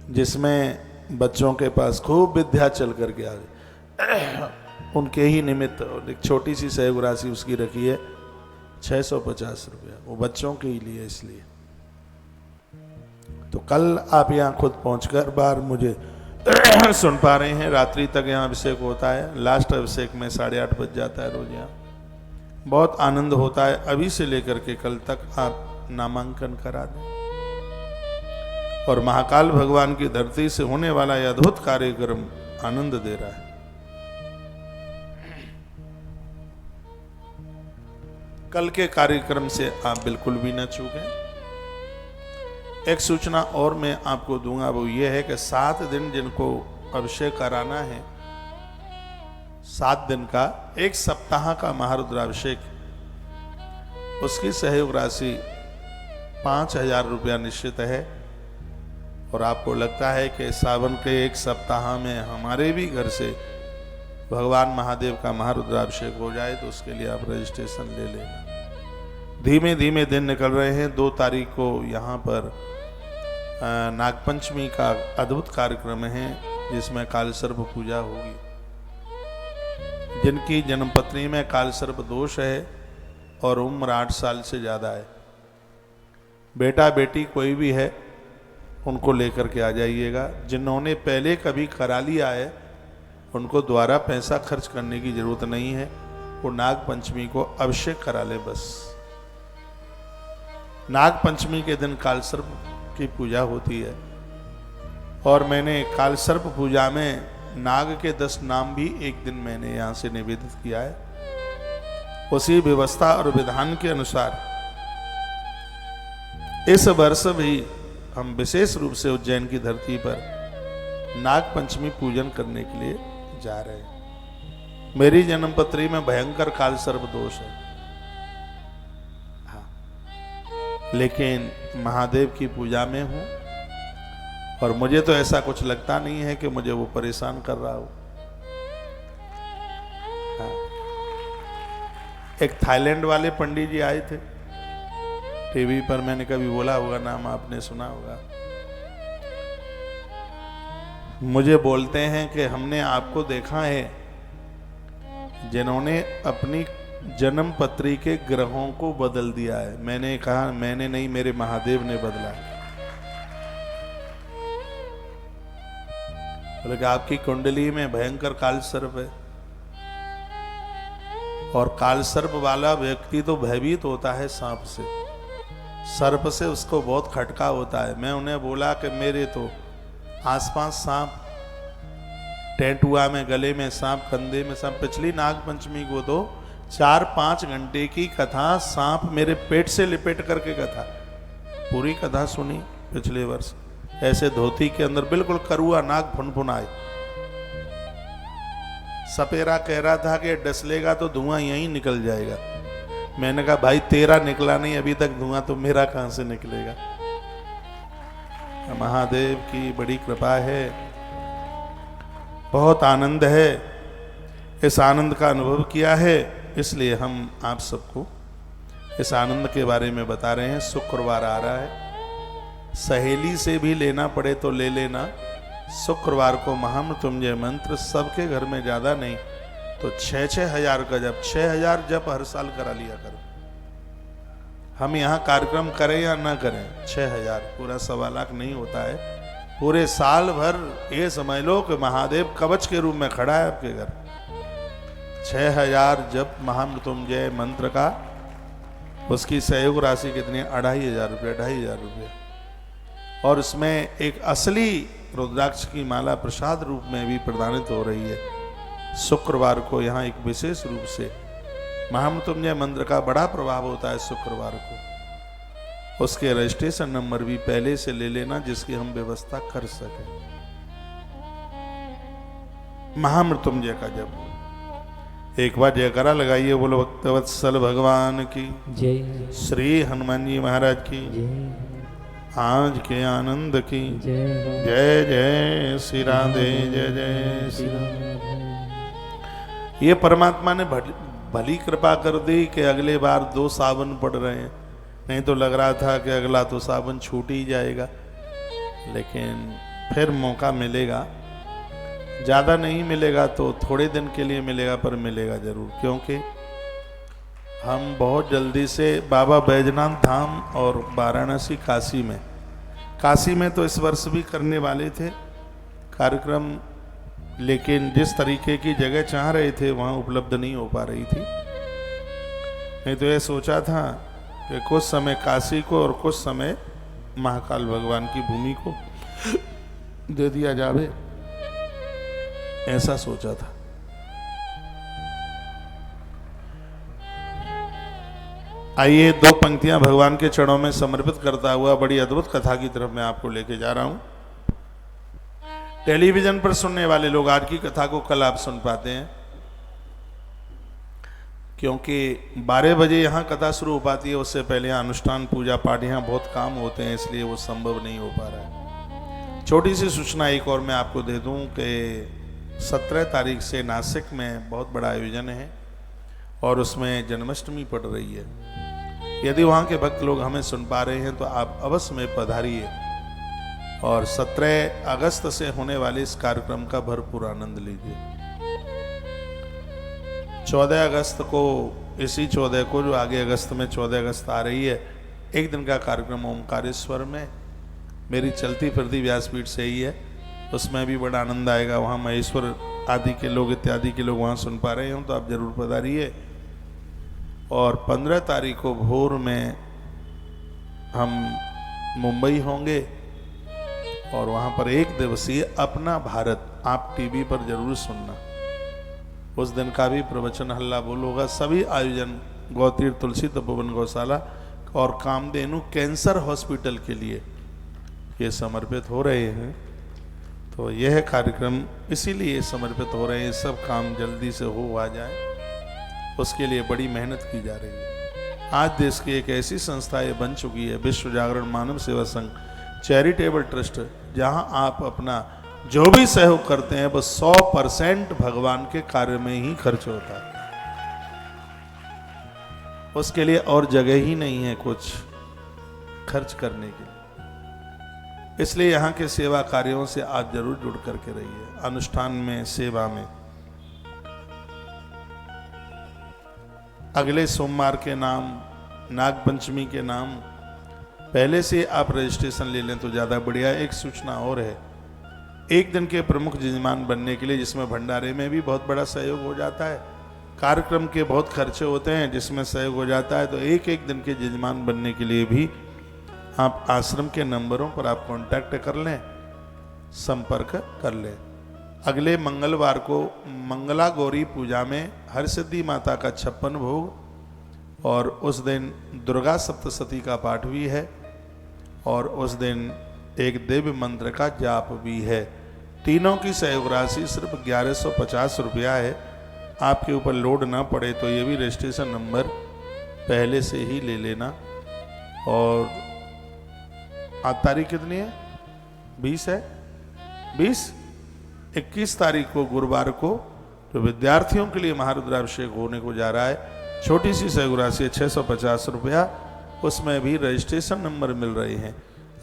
जिसमें बच्चों के पास खूब विद्या चल करके आ गई। उनके ही निमित्त एक छोटी सी सहयोग राशि उसकी रखी है 650 रुपया, वो बच्चों के ही लिए। इसलिए तो कल आप यहाँ खुद पहुंचकर बार मुझे सुन पा रहे हैं। रात्रि तक यहाँ अभिषेक होता है, लास्ट अभिषेक में 8:30 बज जाता है रोज। यहाँ बहुत आनंद होता है। अभी से लेकर के कल तक आप नामांकन करा दें, और महाकाल भगवान की धरती से होने वाला यह अद्भुत कार्यक्रम आनंद दे रहा है। कल के कार्यक्रम से आप बिल्कुल भी न चूकें। एक सूचना और मैं आपको दूंगा, वो ये है कि 7 दिन जिनको अभिषेक कराना है, 7 दिन का, 1 सप्ताह का महारुद्राभिषेक, उसकी सहयोग राशि 5000 रुपया निश्चित है। और आपको लगता है कि सावन के 1 सप्ताह में हमारे भी घर से भगवान महादेव का महारुद्राभिषेक हो जाए, तो उसके लिए आप रजिस्ट्रेशन ले लेना। धीमे धीमे दिन निकल रहे हैं। 2 तारीख को यहाँ पर नागपंचमी का अद्भुत कार्यक्रम है, जिसमें कालसर्प पूजा होगी। जिनकी जन्मपत्री में कालसर्प दोष है और उम्र 8 साल से ज़्यादा है, बेटा बेटी कोई भी है, उनको लेकर के आ जाइएगा। जिन्होंने पहले कभी करा लिया है, उनको दोबारा पैसा खर्च करने की जरूरत नहीं है। वो नाग पंचमी को अभिषेक करा ले बस। नाग पंचमी के दिन कालसर्प की पूजा होती है, और मैंने कालसर्प पूजा में नाग के 10 नाम भी एक दिन मैंने यहाँ से निवेदित किया है। उसी व्यवस्था और विधान के अनुसार इस वर्ष भी हम विशेष रूप से उज्जैन की धरती पर नाग पंचमी पूजन करने के लिए जा रहे हैं। मेरी जन्मपत्री में भयंकर कालसर्प दोष है, हाँ, लेकिन महादेव की पूजा में हूं, और मुझे तो ऐसा कुछ लगता नहीं है कि मुझे वो परेशान कर रहा हो। हाँ। एक थाईलैंड वाले पंडित जी आए थे, टीवी पर मैंने कभी बोला होगा, नाम आपने सुना होगा। मुझे बोलते हैं कि हमने आपको देखा है जिन्होंने अपनी जन्म पत्री के ग्रहों को बदल दिया है। मैंने कहा मैंने नहीं, मेरे महादेव ने बदला। बोले कि आपकी कुंडली में भयंकर कालसर्प है, और कालसर्प वाला व्यक्ति तो भयभीत होता है सांप से, सर्प से उसको बहुत खटका होता है। मैं उन्हें बोला कि मेरे तो आसपास सांप, टेंटुआ में, गले में सांप, कंधे में सांप। पिछली नाग पंचमी को तो 4-5 घंटे की कथा, सांप मेरे पेट से लिपेट करके कथा, पूरी कथा सुनी पिछले वर्ष। ऐसे धोती के अंदर बिल्कुल करुआ नाग फुनफुनाए। सपेरा कह रहा था कि डसलेगा तो धुआं यहीं निकल जाएगा। मैंने कहा भाई तेरा निकला नहीं अभी तक धुआं, तो मेरा कहां से निकलेगा। महादेव की बड़ी कृपा है, बहुत आनंद है। इस आनंद का अनुभव किया है, इसलिए हम आप सबको इस आनंद के बारे में बता रहे हैं। शुक्रवार आ रहा है, सहेली से भी लेना पड़े तो ले लेना। शुक्रवार को महामृत्युंजय मंत्र सबके घर में ज़्यादा नहीं तो 6,000 का जप, 6,000 जप हर साल करा लिया करो। हम यहाँ कार्यक्रम करें या ना करें, 6,000 पूरा 1.25 लाख नहीं होता है। पूरे साल भर ये समझ लो कि महादेव कवच के रूप में खड़ा है आपके घर। 6,000 जप महामृत्युंजय मंत्र का, उसकी सहयोग राशि कितनी है? 2,500 रुपये, 2,500 रुपये। और उसमें एक असली रुद्राक्ष की माला प्रसाद रूप में भी प्रदानित हो रही है। शुक्रवार को यहाँ एक विशेष रूप से महामृत्युंजय मंत्र का बड़ा प्रभाव होता है शुक्रवार को। उसके रजिस्ट्रेशन नंबर भी पहले से ले लेना जिसकी हम व्यवस्था कर सकें। महामृत्युंजय का जब एक बार जयकारा लगाइए, बोलो भक्तवत्सल भगवान की जय, श्री हनुमान जी महाराज की जय, आज के आनंद की जय, जय जय श्री राधे, जय जय श्री राधे। ये परमात्मा ने भली कृपा कर दी कि अगले बार 2 सावन पड़ रहे हैं, नहीं तो लग रहा था कि अगला तो सावन छूट ही जाएगा। लेकिन फिर मौका मिलेगा, ज़्यादा नहीं मिलेगा तो थोड़े दिन के लिए मिलेगा, पर मिलेगा ज़रूर। क्योंकि हम बहुत जल्दी से बाबा बैजनाथ धाम और वाराणसी काशी में तो इस वर्ष भी करने वाले थे कार्यक्रम, लेकिन जिस तरीके की जगह चाह रहे थे वहाँ उपलब्ध नहीं हो पा रही थी। नहीं तो ये सोचा था कि कुछ समय काशी को और कुछ समय महाकाल भगवान की भूमि को दे दिया जावे, ऐसा सोचा था। आइए 2 पंक्तियां भगवान के चरणों में समर्पित करता हुआ बड़ी अद्भुत कथा की तरफ मैं आपको लेके जा रहा हूं। टेलीविजन पर सुनने वाले लोग आज की कथा को कल आप सुन पाते हैं, क्योंकि 12 बजे यहाँ कथा शुरू हो पाती है। उससे पहले यहाँ अनुष्ठान पूजा पाठ, यहाँ बहुत काम होते हैं, इसलिए वो संभव नहीं हो पा रहा है। छोटी सी सूचना एक और मैं आपको दे दूं कि 17 तारीख से नासिक में बहुत बड़ा आयोजन है और उसमें जन्माष्टमी पड़ रही है। यदि वहाँ के भक्त लोग हमें सुन पा रहे हैं तो आप अवश्य में पधारिए और 17 अगस्त से होने वाले इस कार्यक्रम का भरपूर आनंद लीजिए। 14 अगस्त को, इसी 14 को, जो आगे अगस्त में 14 अगस्त आ रही है, एक दिन का कार्यक्रम ओमकारेश्वर में मेरी चलती फिरती व्यासपीठ से ही है। उसमें भी बड़ा आनंद आएगा। वहाँ महेश्वर आदि के लोग, इत्यादि के लोग वहाँ सुन पा रहे हो तो आप जरूर पधारिए। और 15 तारीख को भोर में हम मुंबई होंगे और वहाँ पर 1 दिवसीय अपना भारत आप टीवी पर जरूर सुनना। उस दिन का भी प्रवचन हल्ला बोल होगा। सभी आयोजन गौतीर्थ तुलसी तपोवन गौशाला और कामधेनु कैंसर हॉस्पिटल के लिए ये समर्पित हो रहे हैं। तो यह कार्यक्रम इसीलिए समर्पित हो रहे हैं, सब काम जल्दी से हो आ जाए, उसके लिए बड़ी मेहनत की जा रही है। आज देश की एक ऐसी संस्था ये बन चुकी है, विश्व जागरण मानव सेवा संघ चैरिटेबल ट्रस्ट, जहां आप अपना जो भी सहयोग करते हैं वो 100% भगवान के कार्य में ही खर्च होता है। उसके लिए और जगह ही नहीं है कुछ खर्च करने के लिए। इसलिए यहाँ के सेवा कार्यों से आज जरूर जुड़ करके रहिए, अनुष्ठान में, सेवा में। अगले सोमवार के नाम, नागपंचमी के नाम पहले से आप रजिस्ट्रेशन ले लें तो ज़्यादा बढ़िया। एक सूचना और है, एक दिन के प्रमुख यजमान बनने के लिए, जिसमें भंडारे में भी बहुत बड़ा सहयोग हो जाता है, कार्यक्रम के बहुत खर्चे होते हैं जिसमें सहयोग हो जाता है, तो एक दिन के यजमान बनने के लिए भी आप आश्रम के नंबरों पर आप कांटेक्ट कर लें, संपर्क कर लें। अगले मंगलवार को मंगला गौरी पूजा में हरसिद्धि माता का 56 भोग, और उस दिन दुर्गा सप्तशती का पाठ भी है, और उस दिन एक दिव्य मंत्र का जाप भी है। तीनों की सहयोग राशि सिर्फ 1150 रुपया है। आपके ऊपर लोड ना पड़े तो ये भी रजिस्ट्रेशन नंबर पहले से ही ले लेना। और आज तारीख कितनी है? 20 है। 21 तारीख को गुरुवार को तो विद्यार्थियों के लिए महारुद्राभिषेक होने को जा रहा है। छोटी सी सहगुरासी है 650 रुपया, उसमें भी रजिस्ट्रेशन नंबर मिल रहे हैं।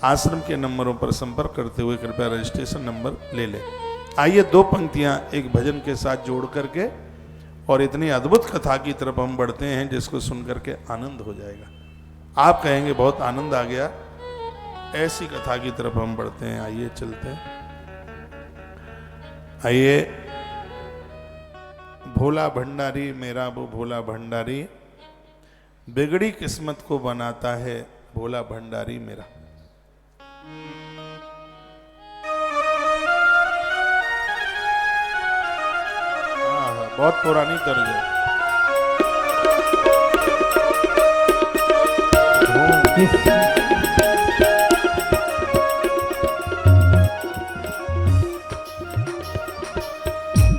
आश्रम के नंबरों पर संपर्क करते हुए कृपया रजिस्ट्रेशन नंबर ले लें। आइए 2 पंक्तियां एक भजन के साथ जोड़ करके और इतनी अद्भुत कथा की तरफ हम बढ़ते हैं जिसको सुन करके आनंद हो जाएगा। आप कहेंगे बहुत आनंद आ गया। ऐसी कथा की तरफ हम बढ़ते हैं। आइए चलते हैं। आइए। भोला भंडारी मेरा वो भोला भंडारी, बिगड़ी किस्मत को बनाता है भोला भंडारी मेरा। बहुत पुरानी तर्ज है।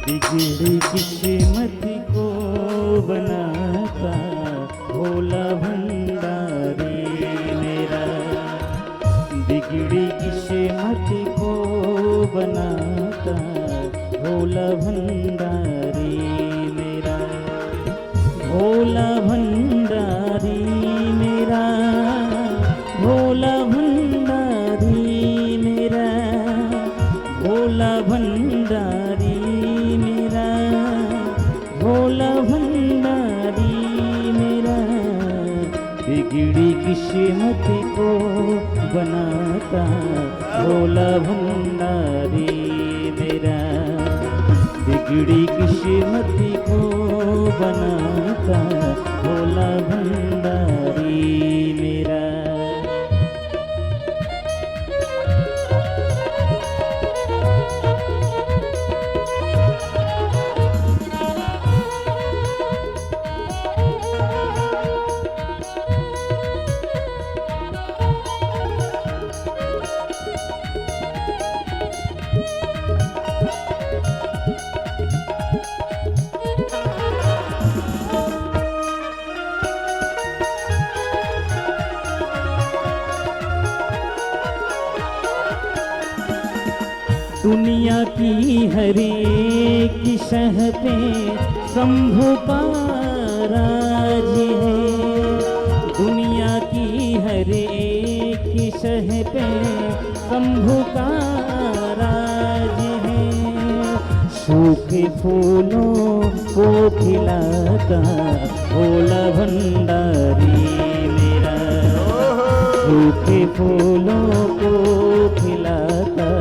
बिगड़ी किस्मत को बनाता भोला भंडारी मेरा, बिगड़ी किस्मत को बनाता भोला भंडारी मेरा, भोला भंडारी मेरा, भोला भंडारी मेरा, भोला भंडारी मेरा, भोला भंडारी मेरा, बिगड़ी किस्मत को बनाता भोला भंडारी मेरा, बिगड़ी किस्मत को बनाता भोला भंडारी मेरा। दुनिया की हर एक शह पे शंभु का राज है, दुनिया की हर एक शह पे शंभु का राज है, सूखे फूलों को खिलाता भोला भंडारी मेरा, सूखे फूलों को खिलाता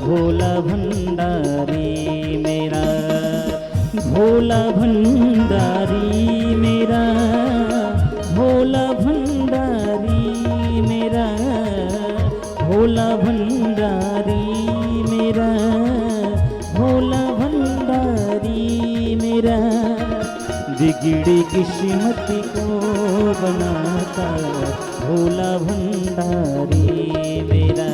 भोला भंडारी मेरा, भोला भंडारी मेरा, भोला भंडारी मेरा, भोला भंडारी मेरा, भोला भंडारी मेरा, बिगड़ी किस्मत को बनाता भोला भंडारी मेरा,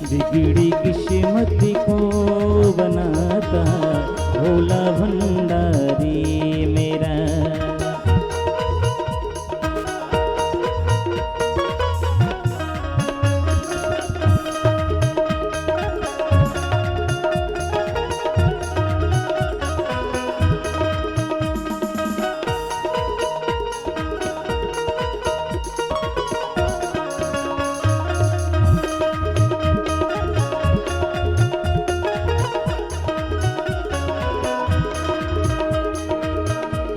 बिगड़ी किस्मत को बनाता भोला भंडारी मेरा।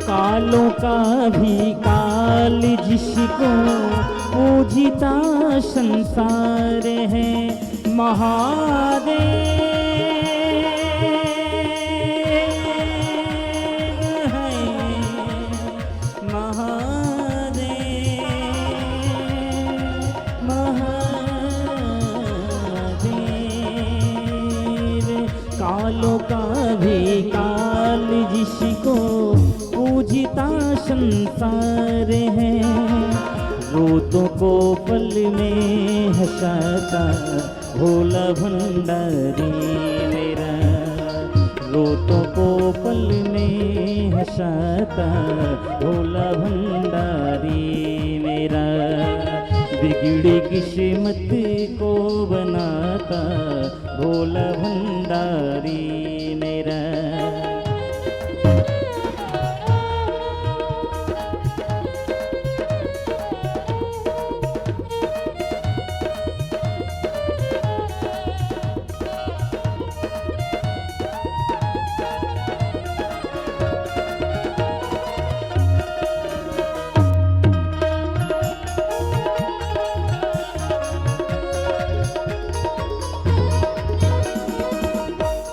कालों का भी काल जिसको पूजिता संसार है, महादेव है, महादेव, महादेव। कालों का भी काल जिसको पूजिता संसार है, रोतों को पल में हंसाता भोला भंडारी मेरा, रोतों को पल में हंसाता भोला भंडारी मेरा, बिगड़ी किस्मत को बनाता भोला भंडारी मेरा,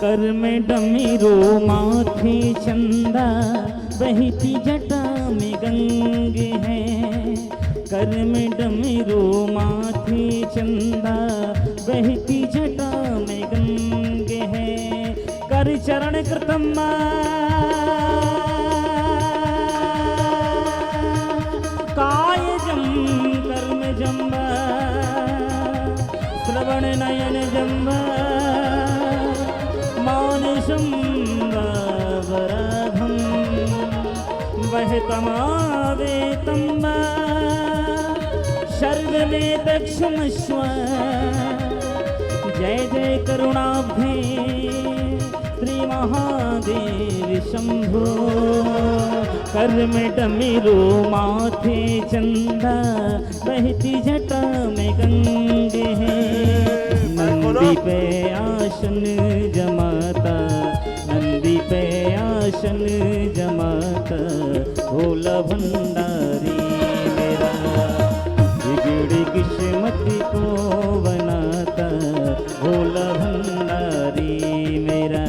कर में डमरू माथे चंदा, बहती जटा में गंगे हैं। कर में डमरू माथे चंदा, बहती जटा में गंगे हैं। कर चरण कृतम्मा कायजम कर्म जम्बा, श्रवण नयन जम्बा, मानसं वराघं वहतमावेतं वा सर्वमेतत्क्षमस्व। जय जय करुणाब्धे श्री महादेव शंभो। कर में डमरू माथे चंदा, बहती जटा में गंगे हैं। नंदी पे आसन जमाता, नंदी पे आसन जमाता, भोला भंडारी मेरा बिगड़ी किस्मत को बनाता, भोला भंडारी मेरा।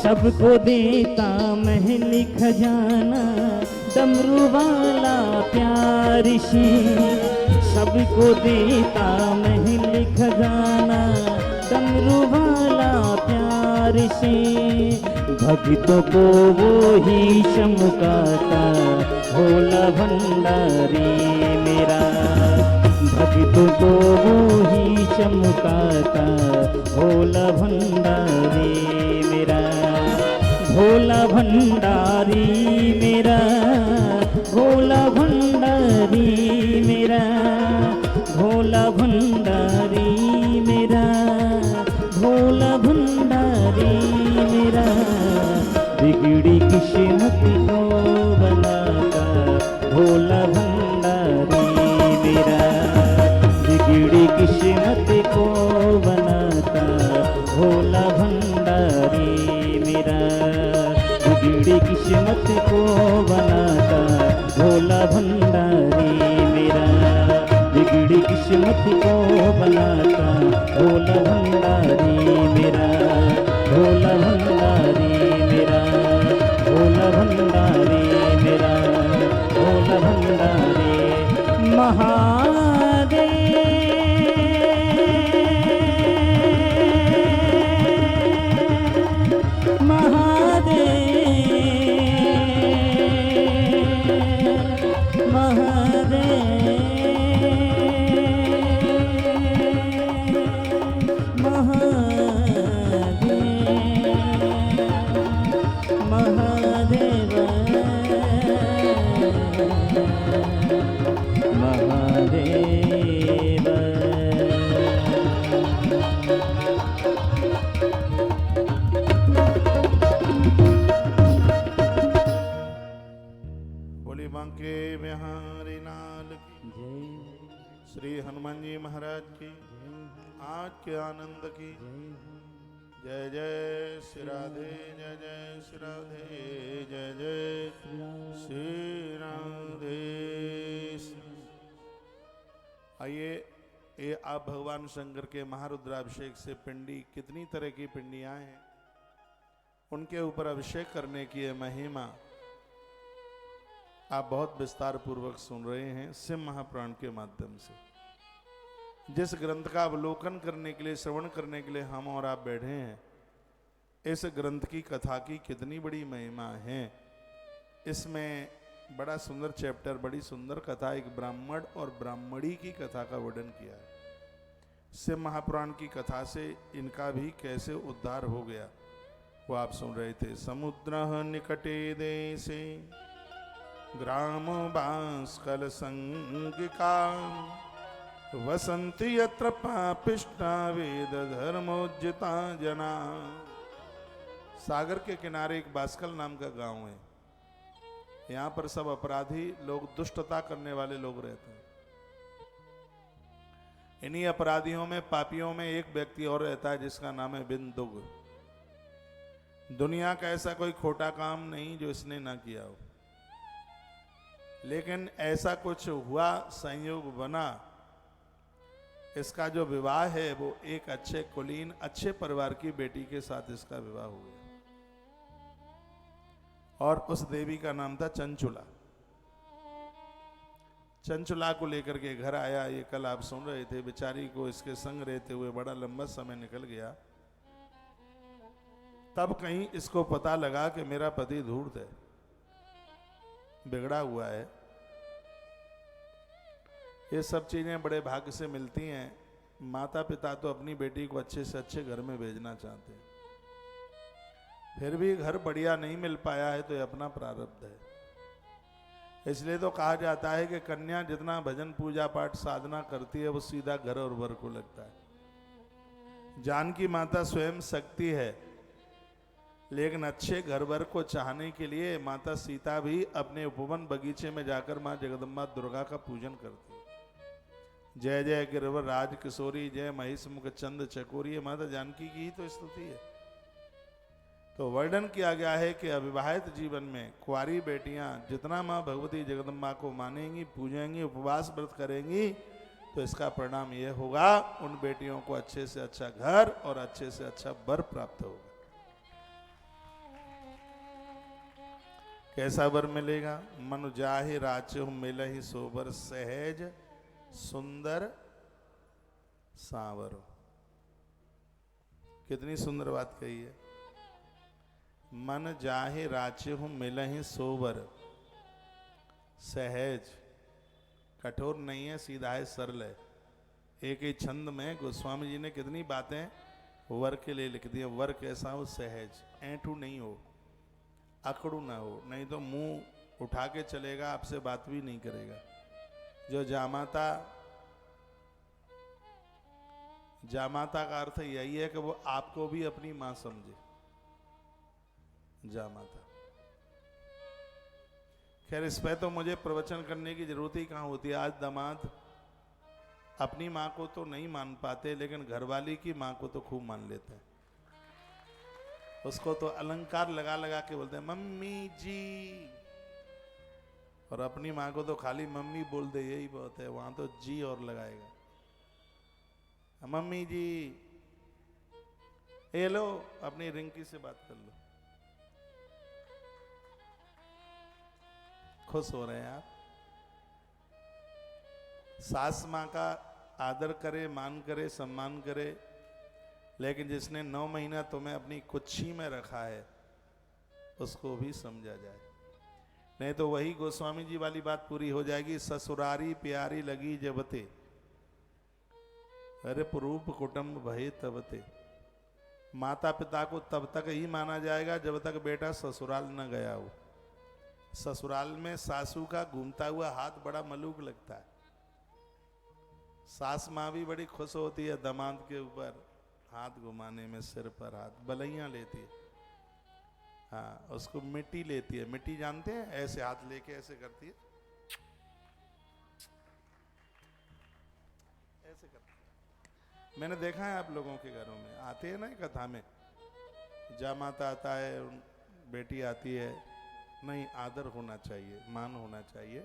सबको देता महल खजाना, डमरू वाला प्यार से। सबको देता महल खजाना, डमरू वाला प्यार से। भक्तों को वो ही चमकाता, भोला भंडारी मेरा। भक्तों को वो ही चमकाता, भोला भंडारी मेरा। भोला भंडारी मेरा, भोला भंडारी मेरा, भोला भंडारी मेरा, भोला भंडारी मेरा। बिगड़ी किस्मत को बनाता, भोला भंडारी मेरा। बिगड़ी किस्मत को बनाता, भोला भंडारी मेरा। बिगड़ी किस्मत को बनाता, भोला भंडारी मेरा। बिगड़ी किस्मत को बनाता, भोला भंडारी मेरा। भोला भंडारी मेरा, भोला भंडारी मेरा, भोला भंडारी। महादेव श्री हनुमान जी महाराज की आज के आनंद की जय जय श्री राधे, जय जय श्री राधे, जय जय श्री राधे। आइए ये आप भगवान शंकर के महारुद्राभिषेक से पिंडी, कितनी तरह की पिंडियां हैं, उनके ऊपर अभिषेक करने की महिमा आप बहुत विस्तार पूर्वक सुन रहे हैं शिव महापुराण के माध्यम से। जिस ग्रंथ का अवलोकन करने के लिए, श्रवण करने के लिए हम और आप बैठे हैं, इस ग्रंथ की कथा की कितनी बड़ी महिमा है। इसमें बड़ा सुंदर चैप्टर, बड़ी सुंदर कथा, एक ब्राह्मण और ब्राह्मणी की कथा का वर्णन किया है। शिव महापुराण की कथा से इनका भी कैसे उद्धार हो गया वो आप सुन रहे थे। समुद्र निकटे देशे ग्राम बांसकल संगिका, वसंति यत्र पापिष्टा वेद धर्मोज्जिता जना। सागर के किनारे एक बास्कल नाम का गांव है। यहाँ पर सब अपराधी लोग, दुष्टता करने वाले लोग रहते हैं। इन्हीं अपराधियों में, पापियों में एक व्यक्ति और रहता है जिसका नाम है बिंदुक। दुनिया का ऐसा कोई खोटा काम नहीं जो इसने ना किया हो, लेकिन ऐसा कुछ हुआ, संयोग बना, इसका जो विवाह है वो एक अच्छे कुलीन, अच्छे परिवार की बेटी के साथ इसका विवाह हो गया। और उस देवी का नाम था चंचुला। चंचुला को लेकर के घर आया। ये कल आप सुन रहे थे, बेचारी को इसके संग रहते हुए बड़ा लंबा समय निकल गया। तब कहीं इसको पता लगा कि मेरा पति धूर्त है, बिगड़ा हुआ है। ये सब चीजें बड़े भाग्य से मिलती हैं। माता पिता तो अपनी बेटी को अच्छे से अच्छे घर में भेजना चाहते हैं, फिर भी घर बढ़िया नहीं मिल पाया है तो ये अपना प्रारब्ध है। इसलिए तो कहा जाता है कि कन्या जितना भजन पूजा पाठ साधना करती है वो सीधा घर और वर को लगता है। जानकी माता स्वयं शक्ति है, लेकिन अच्छे घर वर को चाहने के लिए माता सीता भी अपने उपवन बगीचे में जाकर मां जगदम्बा दुर्गा का पूजन करती है। जय जय गिरवर राज किशोरी, जय महिष मुख चंद चकोरी, माता जानकी की ही तो स्तुति है। तो वर्णन किया गया है कि अविवाहित जीवन में कुंवारी बेटियां जितना मां भगवती जगदम्बा को मानेंगी, पूजेंगी, उपवास व्रत करेंगी, तो इसका परिणाम यह होगा, उन बेटियों को अच्छे से अच्छा घर और अच्छे से अच्छा वर प्राप्त होगा। कैसा वर मिलेगा? मन जाहि राचहु मिलहि सोबर, सहज सुंदर सांवर। कितनी सुंदर बात कही है। मन जाहे राचहु मिलहि सोबर, सहज, कठोर नहीं है, सीधा है, सरल है। एक ही छंद में गोस्वामी जी ने कितनी बातें वर के लिए लिख दी है। वर कैसा हो? सहज, ऐंठू नहीं हो, अकड़ू ना हो, नहीं तो मुंह उठा के चलेगा, आपसे बात भी नहीं करेगा। जो जामाता, जामाता का अर्थ यही है कि वो आपको भी अपनी मां समझे, जामाता। खैर इस पे तो मुझे प्रवचन करने की जरूरत ही कहाँ होती है। आज दामाद अपनी माँ को तो नहीं मान पाते, लेकिन घरवाली की माँ को तो खूब मान लेते हैं। उसको तो अलंकार लगा लगा के बोलते हैं मम्मी जी, और अपनी माँ को तो खाली मम्मी बोल दे यही बहुत है, वहां तो जी और लगाएगा। मम्मी जी, ये लो अपनी रिंकी से बात कर लो। खुश हो रहे हैं आप। सास माँ का आदर करे, मान करे, सम्मान करे, लेकिन जिसने 9 महीना तुम्हें अपनी कुच्छी में रखा है उसको भी समझा जाए, नहीं तो वही गोस्वामी जी वाली बात पूरी हो जाएगी। ससुरारी प्यारी लगी जबते, अरे पुरूप कुटुंब भय तबते। माता पिता को तब तक ही माना जाएगा जब तक बेटा ससुराल न गया हो। ससुराल में सासू का घूमता हुआ हाथ बड़ा मलूक लगता है। सास माँ भी बड़ी खुश होती है दामाद के ऊपर हाथ घुमाने में, सिर पर हाथ, बलैया लेती है। हाँ, उसको मिट्टी लेती है। मिट्टी जानते हैं? ऐसे हाथ लेके ऐसे करती है, ऐसे करती है। मैंने देखा है आप लोगों के घरों में आते हैं ना कथा में, जामाता आता है, बेटी आती है। नहीं, आदर होना चाहिए, मान होना चाहिए।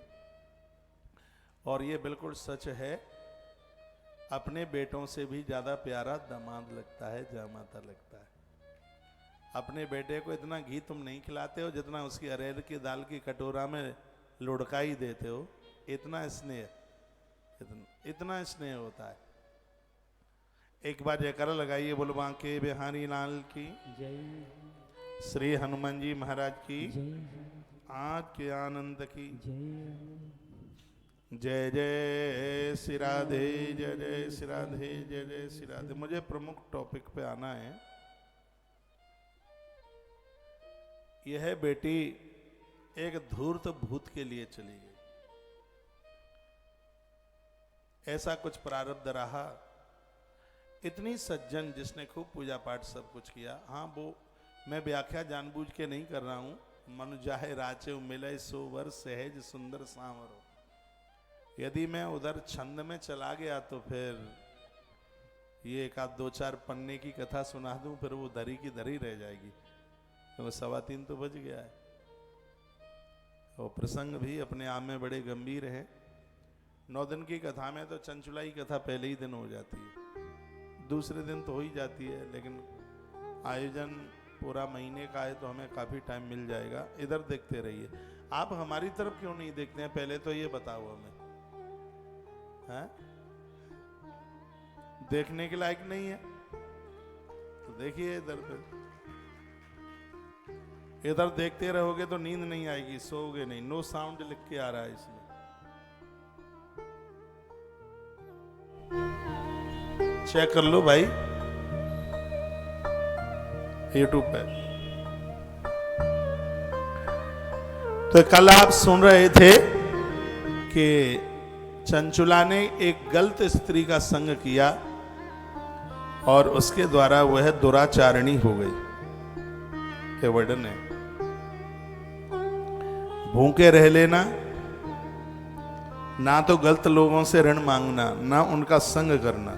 और ये बिल्कुल सच है, अपने बेटों से भी ज्यादा प्यारा दामाद लगता है, जामाता लगता है। अपने बेटे को इतना घी तुम नहीं खिलाते हो जितना उसकी अरहर की दाल की कटोरा में लुढ़काई देते हो। इतना स्नेह, इतना स्नेह होता है। एक बार जयकारा लगाइए, बोलो बांके बिहारी लाल की जय, श्री हनुमान जी महाराज की जय, आज के आनंद की जय। जय जय श्री राधे, जय जय श्री राधे, जय जय श्री राधे। मुझे प्रमुख टॉपिक पे आना है। यह बेटी एक धूर्त भूत के लिए चली गई। ऐसा कुछ प्रारब्ध रहा। इतनी सज्जन जिसने खूब पूजा पाठ सब कुछ किया। हाँ, वो मैं व्याख्या जानबूझ के नहीं कर रहा हूं। मनु जाहे राचे मिले सोवर सहज सुंदर सांवरो। यदि मैं उधर छंद में चला गया तो फिर ये एक आध 2-4 पन्ने की कथा सुना दूं, फिर वो धरी की धरी रह जाएगी, क्योंकि 3:15 तो बज गया है। और प्रसंग भी अपने आप में बड़े गंभीर हैं। 9 दिन की कथा में तो चंचुला की कथा पहले ही दिन हो जाती है, दूसरे दिन तो हो ही जाती है, लेकिन आयोजन पूरा महीने का है तो हमें काफी टाइम मिल जाएगा। इधर देखते रहिए। आप हमारी तरफ क्यों नहीं देखते हैं, पहले तो ये बताओ हमें। हैं? देखने के लायक नहीं है तो देखिए इधर पे। इधर देखते रहोगे तो नींद नहीं आएगी, सोओगे नहीं। नो साउंड लिख के आ रहा है इसमें। चेक कर लो भाई यूट्यूब पे। तो कल आप सुन रहे थे कि चंचुला ने एक गलत स्त्री का संग किया और उसके द्वारा वह दुराचारणी हो गई। ये वर्णन है। भूखे रह लेना, ना तो गलत लोगों से ऋण मांगना, ना उनका संग करना।